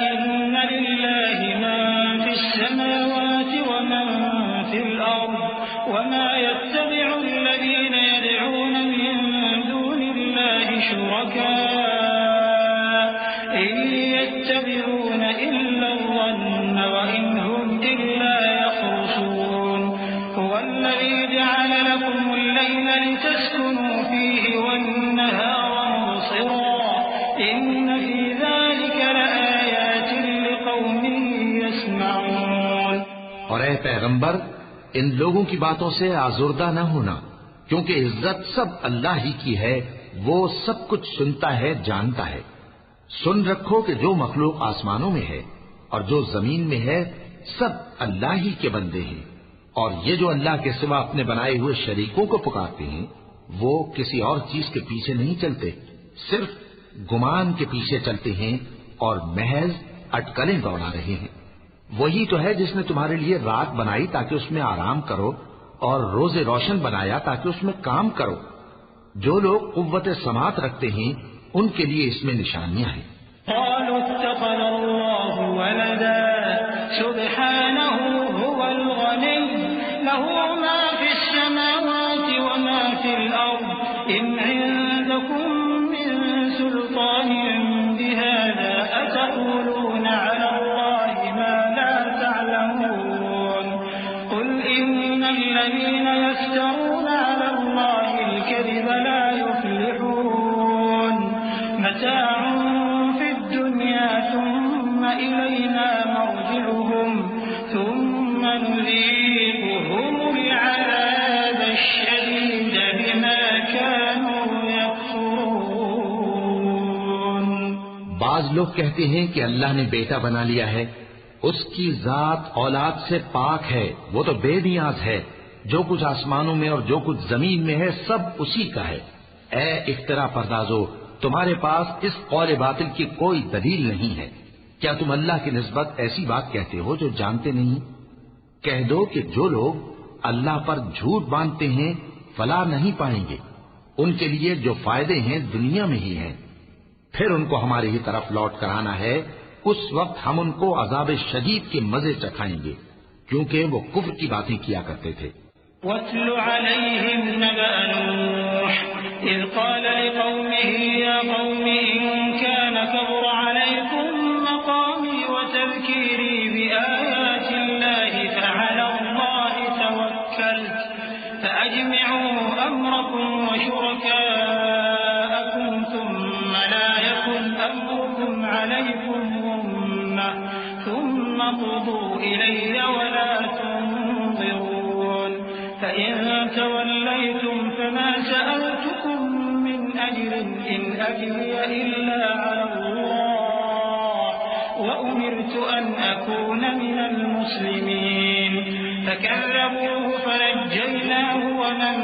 إن لله من في السماوات ومن في الأرض وما يتبع الذين يدعون من دون الله شركاء إن يتبعون إلا الظن وإن هم إلا يخرصون. هو الذي جعل لكم الليل لتسكنوا فيه والنهار مبصرا إن في ذلك لآيات لقوم يسمعون. اور اے پیغمبر ان لوگوں کی باتوں سے آزردہ نہ ہونا کیونکہ عزت سب اللہ ہی کی ہے. وہ سب کچھ سنتا ہے جانتا ہے. سن رکھو کہ جو مخلوق آسمانوں میں ہے اور جو زمین میں ہے سب اللہ ہی کے بندے ہیں اور یہ جو اللہ کے سوا اپنے بنائے ہوئے شریکوں کو پکارتے ہیں وہ کسی اور چیز کے پیچھے نہیں چلتے صرف گمان کے پیچھے چلتے ہیں اور محض اٹکلیں دوڑا رہے ہیں. وہی تو ہے جس نے تمہارے لیے رات بنائی تاکہ اس میں آرام کرو اور روز روشن بنایا تاکہ اس میں کام کرو. جو لوگ قوت سماعت رکھتے ہیں ان کے لیے اس میں نشانیاں ہیں. قالوا اتخذ الله ولدا سبحانه هو الغني له ما في السماوات وما في الأرض إن عندكم من سلطان بهذا أتقولون على الله ما لا تعلمون. قل إن الذين يفترون على الله الكذب لا يفلحون. متاع في الدنيا ثم إلينا مرجعهم ثم نذيقهم العذاب الشديد بما كانوا يكفرون. بعض لوگ کہتے ہیں کہ اللہ نے بیٹا بنا لیا ہے. اس کی ذات اولاد سے پاک ہے وہ تو بے نیاز ہے جو کچھ آسمانوں میں اور جو کچھ زمین میں ہے سب اسی کا ہے۔ اے افترا پردازو، تمہارے پاس اس قول باطل کی کوئی دلیل نہیں ہے۔ کیا تم اللہ کی نسبت ایسی بات کہتے ہو جو جانتے نہیں؟ کہہ دو کہ جو لوگ اللہ پر جھوٹ باندھتے ہیں فلاح نہیں پائیں گے، ان کے لیے جو فائدے ہیں دنیا میں ہی ہیں، پھر ان کو ہماری ہی طرف لوٹ کر آنا ہے، اس وقت ہم ان کو عذاب شدید کے مزے چکھائیں گے، کیونکہ وہ کفر کی باتیں کیا کرتے تھے۔ وَاتْلُ عَلَيْهِمْ نَبَأَ نُوحٍ إِذْ قَالَ لِقَوْمِهِ يَا قَوْمِ إِن كَانَ كَبُرَ عَلَيْكُمْ مَقَامِي وَتَذْكِيرِي بِآيَاتِ اللَّهِ فَعَلَى اللَّهِ تَوَكَّلْتُ فَأَجْمِعُوا أَمْرَكُمْ وَشُرَكَاءَكُمْ ثُمَّ لَا يَكُنْ أَمْرُكُمْ عَلَيْكُمْ غُمَّةً ثُمَّ قُضُوا إِلَيَّ وَلَا تُنظِرُونَ فَإِن تَوَلَّيْتُمْ فَمَا سَأَلْتُكُم مِّنْ أَجْرٍ إِنْ أَجْرِيَ إِلَّا عَلَى اللَّهِ وَأُمِرْتُ أَنْ أَكُونَ مِنَ الْمُسْلِمِينَ فَكَذَّبُوهُ فَنَجَّيْنَاهُ وَمَن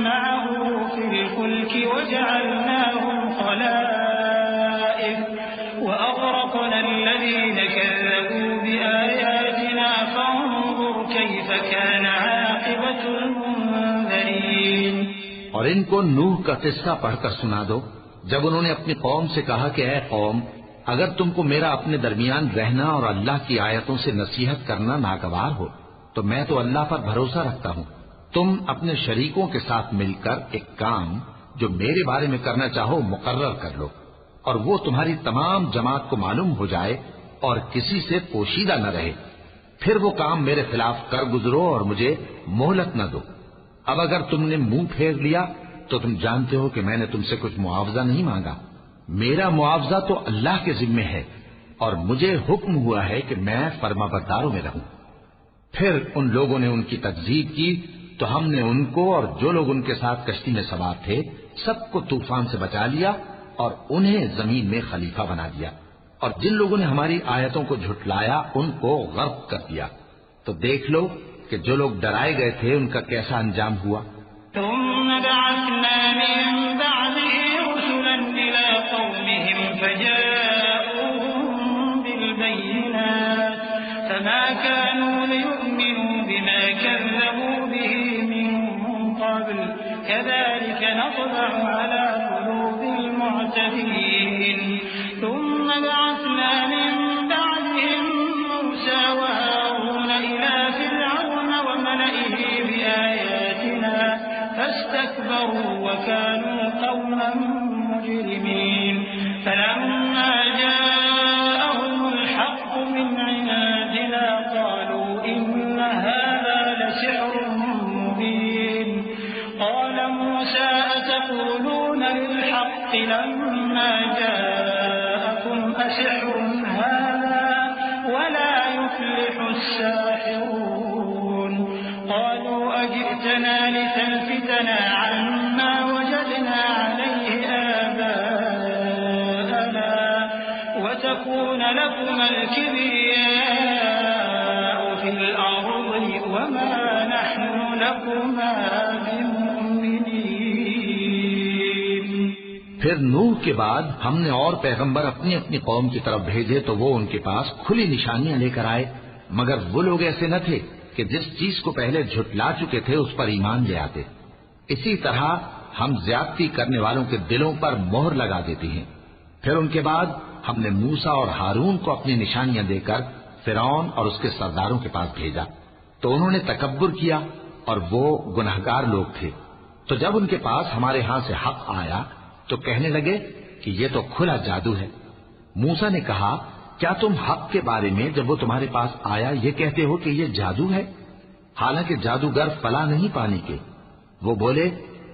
مَّعَهُ فِي الْفُلْكِ وَجَعَلْنَاهُمْ خَلَائِفَ وَأَغْرَقْنَا الَّذِينَ كَذَّبُوا بِآيَاتِنَا فَانظُرْ كَيْفَ كَانَ عَاقِبَةُ الْمُنذَرِينَ۔ اور ان کو نوح کا قصہ پڑھ کر سنا دو، جب انہوں نے اپنی قوم سے کہا کہ اے قوم، اگر تم کو میرا اپنے درمیان رہنا اور اللہ کی آیتوں سے نصیحت کرنا ناگوار ہو تو میں تو اللہ پر بھروسہ رکھتا ہوں، تم اپنے شریکوں کے ساتھ مل کر ایک کام جو میرے بارے میں کرنا چاہو مقرر کر لو، اور وہ تمہاری تمام جماعت کو معلوم ہو جائے اور کسی سے پوشیدہ نہ رہے، پھر وہ کام میرے خلاف کر گزرو اور مجھے مہلت نہ دو۔ اب اگر تم نے منہ پھیر لیا تو تم جانتے ہو کہ میں نے تم سے کچھ معاوضہ نہیں مانگا، میرا معاوضہ تو اللہ کے ذمے ہے، اور مجھے حکم ہوا ہے کہ میں فرما برداروں میں رہوں۔ پھر ان لوگوں نے ان کی تکذیب کی تو ہم نے ان کو اور جو لوگ ان کے ساتھ کشتی میں سوار تھے سب کو طوفان سے بچا لیا اور انہیں زمین میں خلیفہ بنا دیا، اور جن لوگوں نے ہماری آیتوں کو جھٹلایا ان کو غرق کر دیا۔ تو دیکھ لو کہ جو لوگ ڈرائے گئے تھے ان کا کیسا انجام ہوا۔ ثم بعثنا من بعده رسلا إلى قومهم فجاءوهم بالبينات فما كانوا ليؤمنوا بما كذبوا به من قبل كذلك نطبع على قلوب المعتدين ثم بعثنا من بعدهم موسى وهارون إلى فرعون وملئه بآياتنا فاستكبروا وكانوا قوما مجرمين فلما جاءهم الحق من عندنا قالوا إن هذا لسحر مبين قال موسى أتقولون للحق لما جاءكم أسحر هذا ولا يفلح الساحرون قالوا أجئتنا لتلفتنا عما وجدنا عليه آباءنا وتكون لكما الكبرياء في الأرض وما نحن لكما بمؤمنين۔ پھر نوح کے بعد ہم نے اور پیغمبر اپنی اپنی قوم کی طرف بھیجے تو وہ ان کے پاس کھلی نشانیاں لے کر آئے، مگر وہ لوگ ایسے نہ تھے کہ جس چیز کو پہلے جھٹلا چکے تھے اس پر ایمان لے آتے۔ اسی طرح ہم زیادتی کرنے والوں کے دلوں پر مہر لگا دیتے ہیں۔ پھر ان کے بعد ہم نے موسیٰ اور ہارون کو اپنی نشانیاں دے کر فرعون اور اس کے سرداروں کے پاس بھیجا، تو انہوں نے تکبر کیا اور وہ گنہگار لوگ تھے۔ تو جب ان کے پاس ہمارے ہاں سے حق آیا تو کہنے لگے کہ یہ تو کھلا جادو ہے۔ موسیٰ نے کہا کیا تم حق کے بارے میں جب وہ تمہارے پاس آیا یہ کہتے ہو کہ یہ جادو ہے، حالانکہ جادوگر فلاح نہیں پانے کے؟ وہ بولے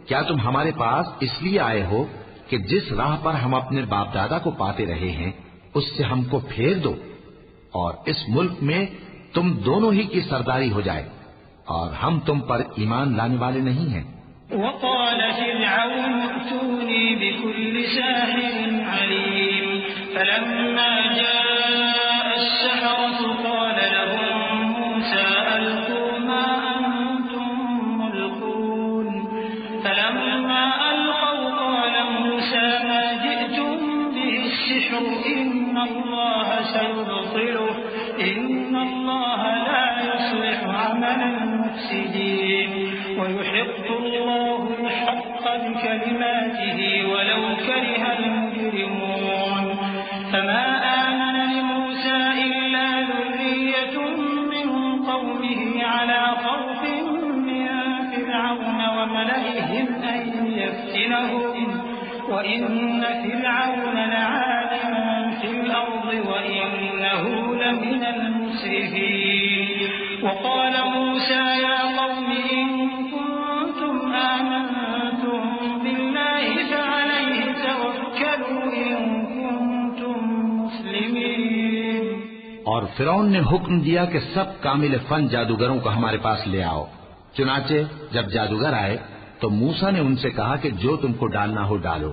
کیا تم ہمارے پاس اس لیے آئے ہو کہ جس راہ پر ہم اپنے باپ دادا کو پاتے رہے ہیں اس سے ہم کو پھیر دو اور اس ملک میں تم دونوں ہی کی سرداری ہو جائے، اور ہم تم پر ایمان لانے والے نہیں ہیں۔ وقال فرعون ائتوني بكل ساحر عليم فلما جاء السحرة قال لهم موسى ألقوا ما أنتم عمل المفسدين ويحق الله الحق بكلماته ولو كره المجرمون فما آمن لموسى إلا ذرية من قومه على خوف من فرعون وملئهم أن يفتنهم وإن فرعون لعال في الأرض وإنه لمن المسرفين وقال موسى يا قوم إن كنتم آمنتم بالله فعليه توكلوا إن كنتم مسلمين. اور فرعون نے حکم دیا کہ سب کامل فن جادوگروں کو ہمارے پاس لے آؤ. چنانچہ جب جادوگر آئے تو موسیٰ نے ان سے کہا کہ جو تم کو ڈالنا ہو ڈالو.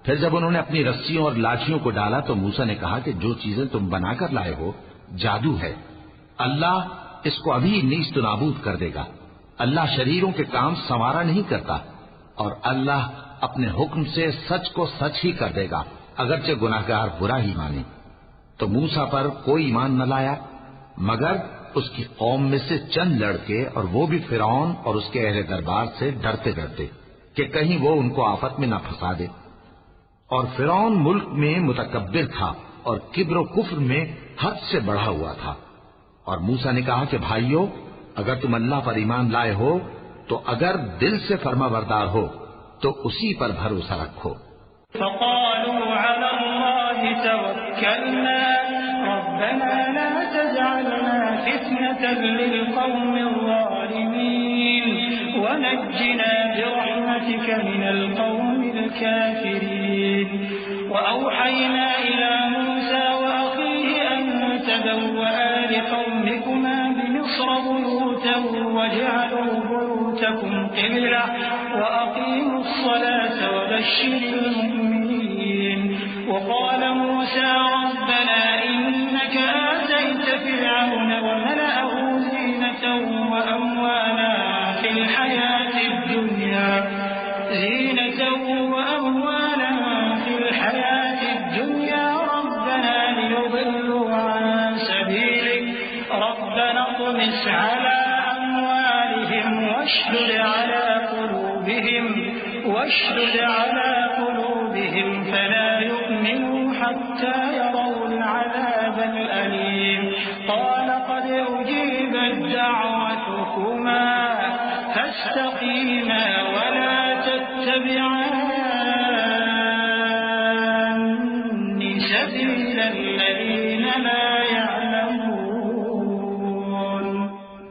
پھر جب انہوں نے اپنی رسیوں اور لاٹھیوں کو ڈالا تو موسیٰ نے کہا کہ جو چیزیں تم بنا کر لائے ہو جادو ہے. اللہ اس کو ابھی نیست و نابود کر دے گا. اللہ شریروں کے کام سنوارا نہیں کرتا اور اللہ اپنے حکم سے سچ کو سچ ہی کر دے گا اگرچہ گناہگار برا ہی مانے. تو موسیٰ پر کوئی ایمان نہ لایا مگر اس کی قوم میں سے چند لڑکے اور وہ بھی فرعون اور اس کے اہل دربار سے ڈرتے ڈرتے کہ کہیں وہ ان کو آفت میں نہ پھنسا دے. اور فرعون ملک میں متکبر تھا اور کبر و کفر میں حد سے بڑھا ہوا تھا. اور موسیٰ نے کہا کہ بھائیو اگر تم اللہ پر ایمان لائے ہو تو اگر دل سے فرما بردار ہو تو اسی پر بھروسہ رکھو. فقالوا على الله توكلنا ربنا لا تجعلنا فتنة للقوم الظالمين ونجنا برحمتك من القوم الكافرين. وأوحينا إلى موسى وأخيه أن تبوأ لقومكما بمصر بيوتا واجعلوا بيوتكم قبلة وأقيموا الصلاة وبشر المؤمنين. وقال موسى ربنا إنك آتيت فرعون وملأه زينة وأموالا في الحياة الدنيا ربنا ليضلوا عن سبيلك ربنا اطمس على أموالهم واشدد على قلوبهم فلا يؤمنوا حتى يروا العذاب الأليم. قال قد أجيبت دعوتكما فاستقيما ولا تتبعان سبيل الذين لا يعلمون.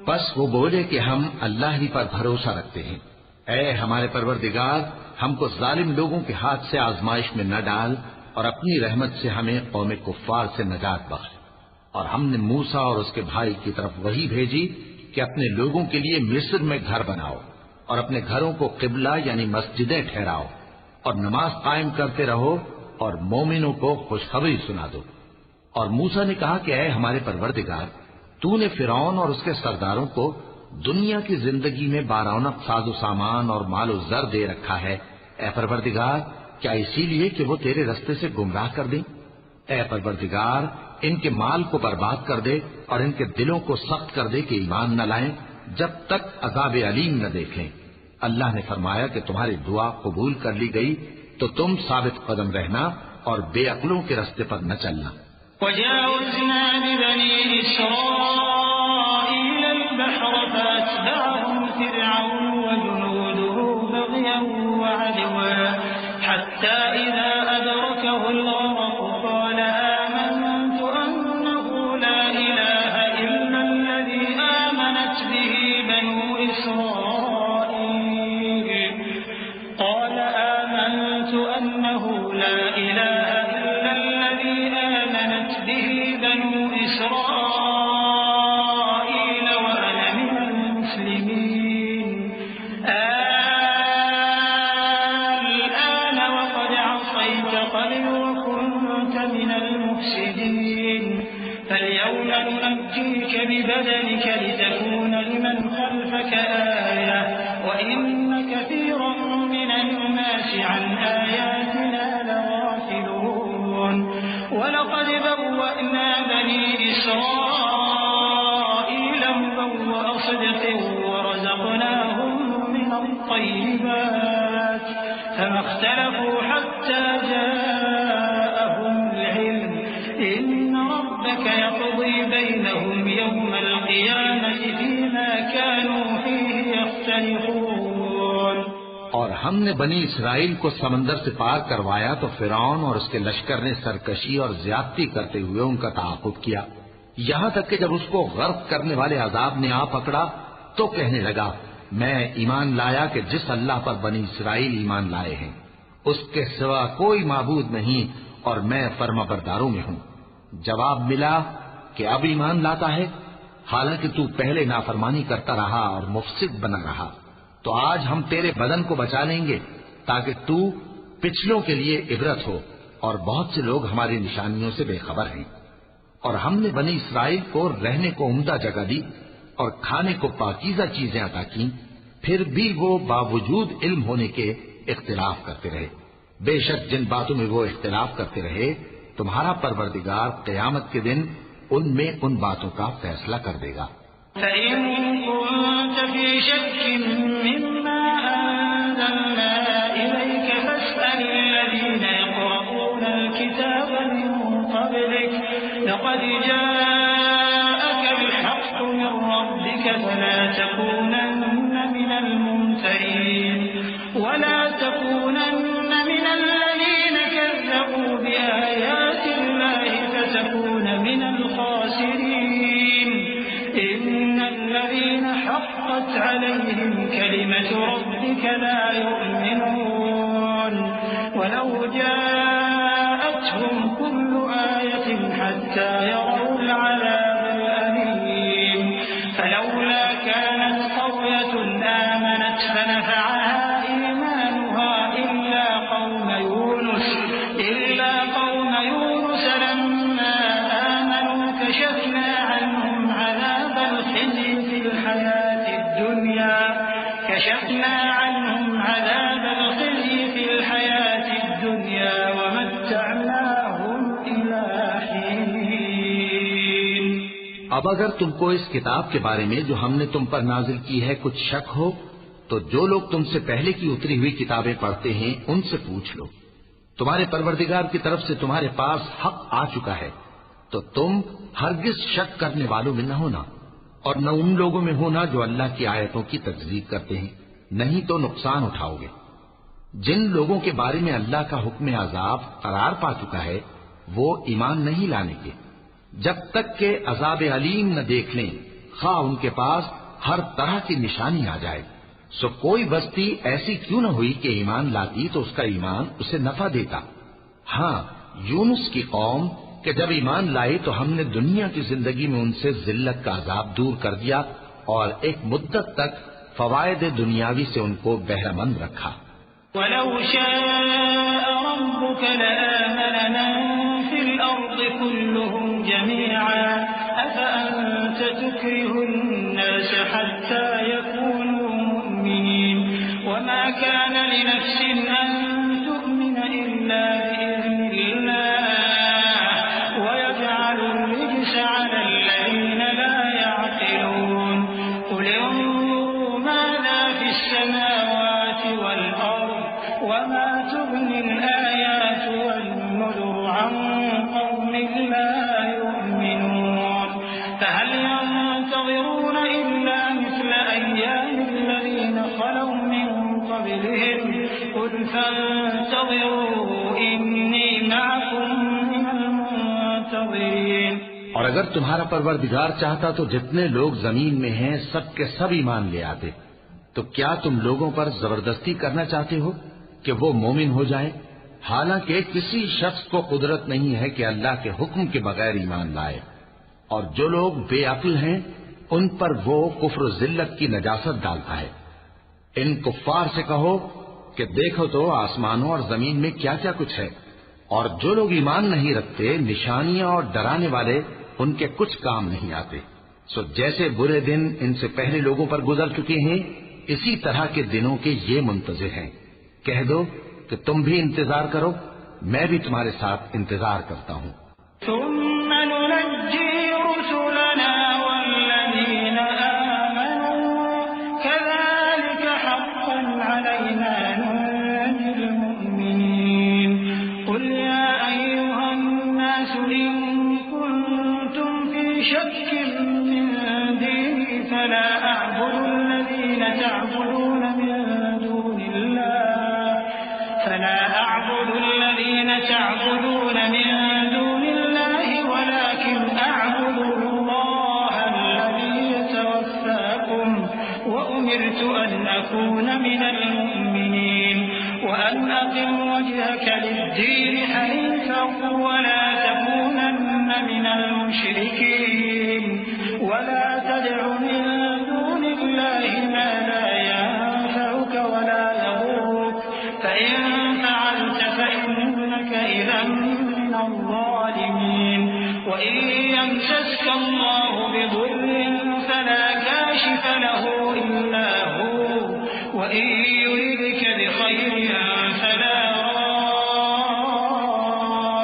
بس وہ بولے کہ ہم اللہ ہی پر بھروسہ رکھتے ہیں. اے ہمارے پروردگار ہم کو ظالم لوگوں کے ہاتھ سے آزمائش میں نہ ڈال اور اپنی رحمت سے ہمیں قوم کفار سے نجات بخش. اور ہم نے موسیٰ اور اس کے بھائی کی طرف وحی بھیجی کہ اپنے لوگوں کے لیے مصر میں گھر بناؤ اور اپنے گھروں کو قبلہ یعنی مسجدیں ٹھہراؤ اور نماز قائم کرتے رہو اور مومنوں کو خوشخبری سنا دو. اور موسیٰ نے کہا کہ اے ہمارے پروردگار تو نے فرعون اور اس کے سرداروں کو دنیا کی زندگی میں بارونق ساز و سامان اور مال و زر دے رکھا ہے. اے پروردگار کیا اسی لیے کہ وہ تیرے رستے سے گمراہ کر دیں؟ اے پروردگار ان کے مال کو برباد کر دے اور ان کے دلوں کو سخت کر دے کہ ایمان نہ لائیں جب تک عذاب علیم نہ دیکھیں. اللہ نے فرمایا کہ تمہاری دعا قبول کر لی گئی تو تم ثابت قدم رہنا اور بے عقلوں کے رستے پر نہ چلنا. وجاوزنا ببني إسرائيل البحر فأتبعهم فرعون وجنوده بغيا وعدوا حتى إذا أدركه الغرق قال آمنت أنه لا إله إلا الذي آمنت به بنو إسرائيل قال آمنت أنه لا إله إلا الذي آمنت به بنو إسرائيل وأنا من المسلمين الآن وقد عصيت قبل وكنت من المفسدين فاليوم ننجيك ببدنك لتكون لمن خلفك آية وإن كثيرا من الناس عن آياتنا لغافلون. ولقد بوأنا بني إسرائيل مبوأ صدق ورزقناهم من الطيبات فما اختلفوا حتى جاءهم العلم إن ربك يقضي بينهم يوم القيامة فيما كانوا فيه يختلفون۔ اور ہم نے بنی اسرائیل کو سمندر سے پار کروایا تو فرعون اور اس کے لشکر نے سرکشی اور زیادتی کرتے ہوئے ان کا تعاقب کیا، یہاں تک کہ جب اس کو غرق کرنے والے عذاب نے آ پکڑا تو کہنے لگا میں ایمان لایا کہ جس اللہ پر بنی اسرائیل ایمان لائے ہیں اس کے سوا کوئی معبود نہیں اور میں فرما برداروں میں ہوں۔ جواب ملا کہ اب ایمان لاتا ہے حالانکہ تو پہلے نافرمانی کرتا رہا اور مفسد بنا رہا، تو آج ہم تیرے بدن کو بچا لیں گے تاکہ تو پچھلوں کے لیے عبرت ہو، اور بہت سے لوگ ہماری نشانیوں سے بے خبر ہیں۔ اور ہم نے بنی اسرائیل کو رہنے کو عمدہ جگہ دی اور کھانے کو پاکیزہ چیزیں عطا کی، پھر بھی وہ باوجود علم ہونے کے اختلاف کرتے رہے۔ بے شک جن باتوں میں وہ اختلاف کرتے رہے تمہارا پروردگار قیامت کے دن ان میں ان باتوں کا فیصلہ کر دے گا۔ فَإِن كُنتَ فِي شَكٍّ مِّمَّا أَنزَلْنَا إِلَيْكَ فَاسْأَلِ الَّذِينَ يَقْرَؤُونَ الْكِتَابَ مِن قَبْلِكَ لَقَدْ جَاءَكَ الْحَقُّ مِن رَّبِّكَ فَلَا تَكُونَنَّ مِنَ الْمُمْتَرِينَ وَلَا تَكُونَنَّ مِنَ الَّذِينَ كَذَّبُوا بِآيَاتِ اللَّهِ فَتَكُونَ مِنَ الْخَاسِرِينَ إِنَّ الَّذِينَ حَقَّتْ عَلَيْهِمْ كَلِمَةُ رَبِّكَ لَا يُؤْمِنُونَ وَلَوْ جَاءَتْهُمْ كُلُّ آيَةٍ حَتَّى يَرَوْا الْعَذَابَ الْأَلِيمَ فَلَوْلَا كَانَتْ قَرْيَةٌ آمَنَتْ فَنَفَعَهَا إِيمَانُهَا إِلَّا قَوْمَ يُونُسَ لَمَّا آمَنُوا كَشَفْنَا عَنْهُمْ عَذَابَ الْخِزْيِ فِي الْحَيَاةِ الدُّنْيَا وَمَتَّعْنَاهُمْ إِلَى حِينٍ۔ اب اگر تم کو اس کتاب کے بارے میں جو ہم نے تم پر نازل کی ہے کچھ شک ہو تو جو لوگ تم سے پہلے کی اتری ہوئی کتابیں پڑھتے ہیں ان سے پوچھ لو، تمہارے پروردگار کی طرف سے تمہارے پاس حق آ چکا ہے تو تم ہرگز شک کرنے والوں میں نہ ہونا، اور نہ ان لوگوں میں ہونا جو اللہ کی آیتوں کی تکذیب کرتے ہیں، نہیں تو نقصان اٹھاؤ گے۔ جن لوگوں کے بارے میں اللہ کا حکم عذاب قرار پا چکا ہے وہ ایمان نہیں لانے کے جب تک کہ عذاب علیم نہ دیکھ لیں، خواہ ان کے پاس ہر طرح کی نشانی آ جائے۔ سو کوئی بستی ایسی کیوں نہ ہوئی کہ ایمان لاتی تو اس کا ایمان اسے نفع دیتا۔ ہاں، یونس کی قوم کہ جب ایمان لائی تو ہم نے دنیا کی زندگی میں ان سے ذلت کا عذاب دور کر دیا اور ایک مدت تک فوائد دنیاوی سے ان کو بہرہ مند رکھا۔ وَلَوْ شَاءَ رَبُّكَ لَآمَنَ مَن فِي الْأَرْضِ كُلُّهُمْ جَمِيعًا أَفَأَنتَ تُكْرِهُ النَّاسَ حَتَّى يَكُونُوا مُؤْمِنِينَ وَمَا كَانَ لِنَفْسٍ أَن تُؤْمِنَ إِلَّا بِإِذْنِ اللَّهِ وَيَجْعَلُ الرِّجْسَ عَلَى الَّذِينَ لَا يَعْقِلُونَ قُلِ انظُرُوا مَاذَا فِي السَّمَاوَاتِ وَالْأَرْضِ وَمَا تُغْنِي الْآيَاتُ وَالنُّذُرُ عَن قَوْمٍ لَّا يُؤْمِنُونَ فَهَلْ يَنتَظِرُونَ إِلَّا مِثْلَ أَيَّامِ الَّذِينَ خَلَوْا مِن قَبْلِهِمْ قُلْ فَانتَظِرُوا إِنِّي مَعَكُم مِّنَ الْمُنتَظِرِينَ۔ اور اگر تمہارا پروردگار چاہتا تو جتنے لوگ زمین میں ہیں سب کے سب ایمان لے آتے، تو کیا تم لوگوں پر زبردستی کرنا چاہتے ہو کہ وہ مومن ہو جائیں؟ حالانکہ کسی شخص کو قدرت نہیں ہے کہ اللہ کے حکم کے بغیر ایمان لائے، اور جو لوگ بے عقل ہیں ان پر وہ کفر و ذلت کی نجاست ڈالتا ہے۔ ان کفار سے کہو کہ دیکھو تو آسمانوں اور زمین میں کیا کیا کچھ ہے، اور جو لوگ ایمان نہیں رکھتے نشانیاں اور ڈرانے والے ان کے کچھ کام نہیں آتے۔ سو جیسے برے دن ان سے پہلے لوگوں پر گزر چکے ہیں اسی طرح کے دنوں کے یہ منتظر ہیں۔ کہہ دو کہ تم بھی انتظار کرو، میں بھی تمہارے ساتھ انتظار کرتا ہوں۔ ثم ننجي رسلنا والذين آمنوا الذين تعبدون من دون الله ولكن أعبد الله الذي يتوفاكم وأمرت أن أكون من المؤمنين وأن أقم وجهك للدين حنيفا ولا تكونن من المشركين ولا تدع من دون الله ما لا ينفعك ولا يضرك فإن فعلت فإنك إذا من الظالمين وإن يمسسك الله بضر فلا كاشف له إلا هو وإن يردك بخير فلا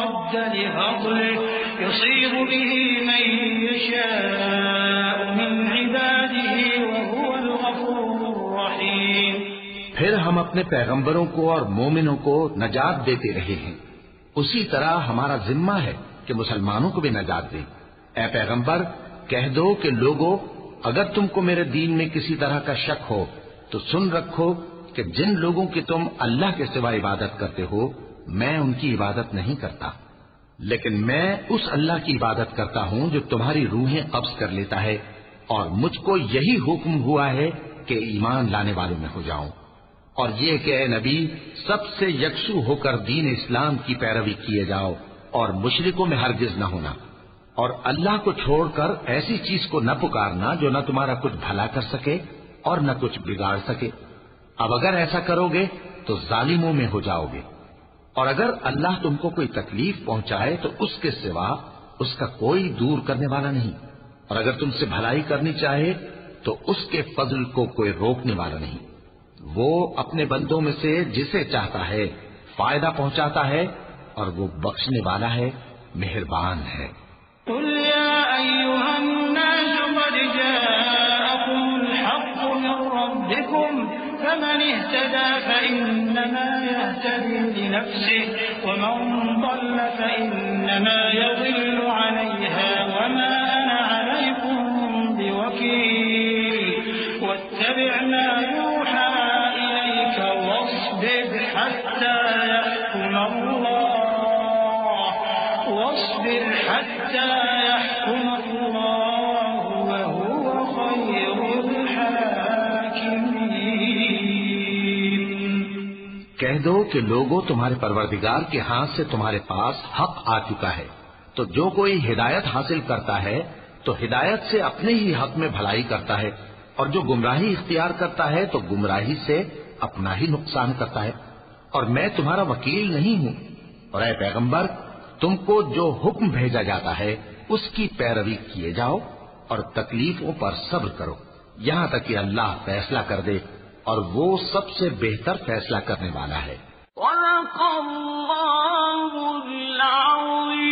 راد لفضله يصيب به من يشاء من عباده وهو الغفور الرحيم. پھر ہم اپنے پیغمبروں کو اور مومنوں کو نجات دیتے رہے ہیں، اسی طرح ہمارا ذمہ ہے کہ مسلمانوں کو بھی نجات دیں. اے پیغمبر کہہ دو کہ لوگو اگر تم کو میرے دین میں کسی طرح کا شک ہو تو سن رکھو کہ جن لوگوں کی تم اللہ کے سوا عبادت کرتے ہو میں ان کی عبادت نہیں کرتا، لیکن میں اس اللہ کی عبادت کرتا ہوں جو تمہاری روحیں قبض کر لیتا ہے، اور مجھ کو یہی حکم ہوا ہے کہ ایمان لانے والوں میں ہو جاؤں، اور یہ کہ اے نبی سب سے یکسو ہو کر دین اسلام کی پیروی کیے جاؤ اور مشرکوں میں ہرگز نہ ہونا، اور اللہ کو چھوڑ کر ایسی چیز کو نہ پکارنا جو نہ تمہارا کچھ بھلا کر سکے اور نہ کچھ بگاڑ سکے. اب اگر ایسا کرو گے تو ظالموں میں ہو جاؤ گے، اور اگر اللہ تم کو کوئی تکلیف پہنچائے تو اس کے سوا اس کا کوئی دور کرنے والا نہیں، اور اگر تم سے بھلائی کرنی چاہے تو اس کے فضل کو کوئی روکنے والا نہیں. وہ اپنے بندوں میں سے جسے چاہتا ہے فائدہ پہنچاتا ہے اور وہ بخشنے والا ہے، مہربان ہے. قل يا أيها الناس قد جاءكم الحق من ربكم فمن اهتدى فإنما يهتدي لنفسه ومن ضل فإنما يضل عليها وما أنا عليكم بوكيل واتبع ما يوحى إليك واصبر حتى يحكم الله وهو خير الحاكمين. کہہ دو کہ لوگوں تمہارے پروردگار کے ہاتھ سے تمہارے پاس حق آ چکا ہے، تو جو کوئی ہدایت حاصل کرتا ہے تو ہدایت سے اپنے ہی حق میں بھلائی کرتا ہے، اور جو گمراہی اختیار کرتا ہے تو گمراہی سے اپنا ہی نقصان کرتا ہے، اور میں تمہارا وکیل نہیں ہوں. اور اے پیغمبر تم کو جو حکم بھیجا جاتا ہے اس کی پیروی کیے جاؤ اور تکلیفوں پر صبر کرو یہاں تک کہ اللہ فیصلہ کر دے، اور وہ سب سے بہتر فیصلہ کرنے والا ہے. وَلَقَ اللَّهُ الْعَظِيمُ.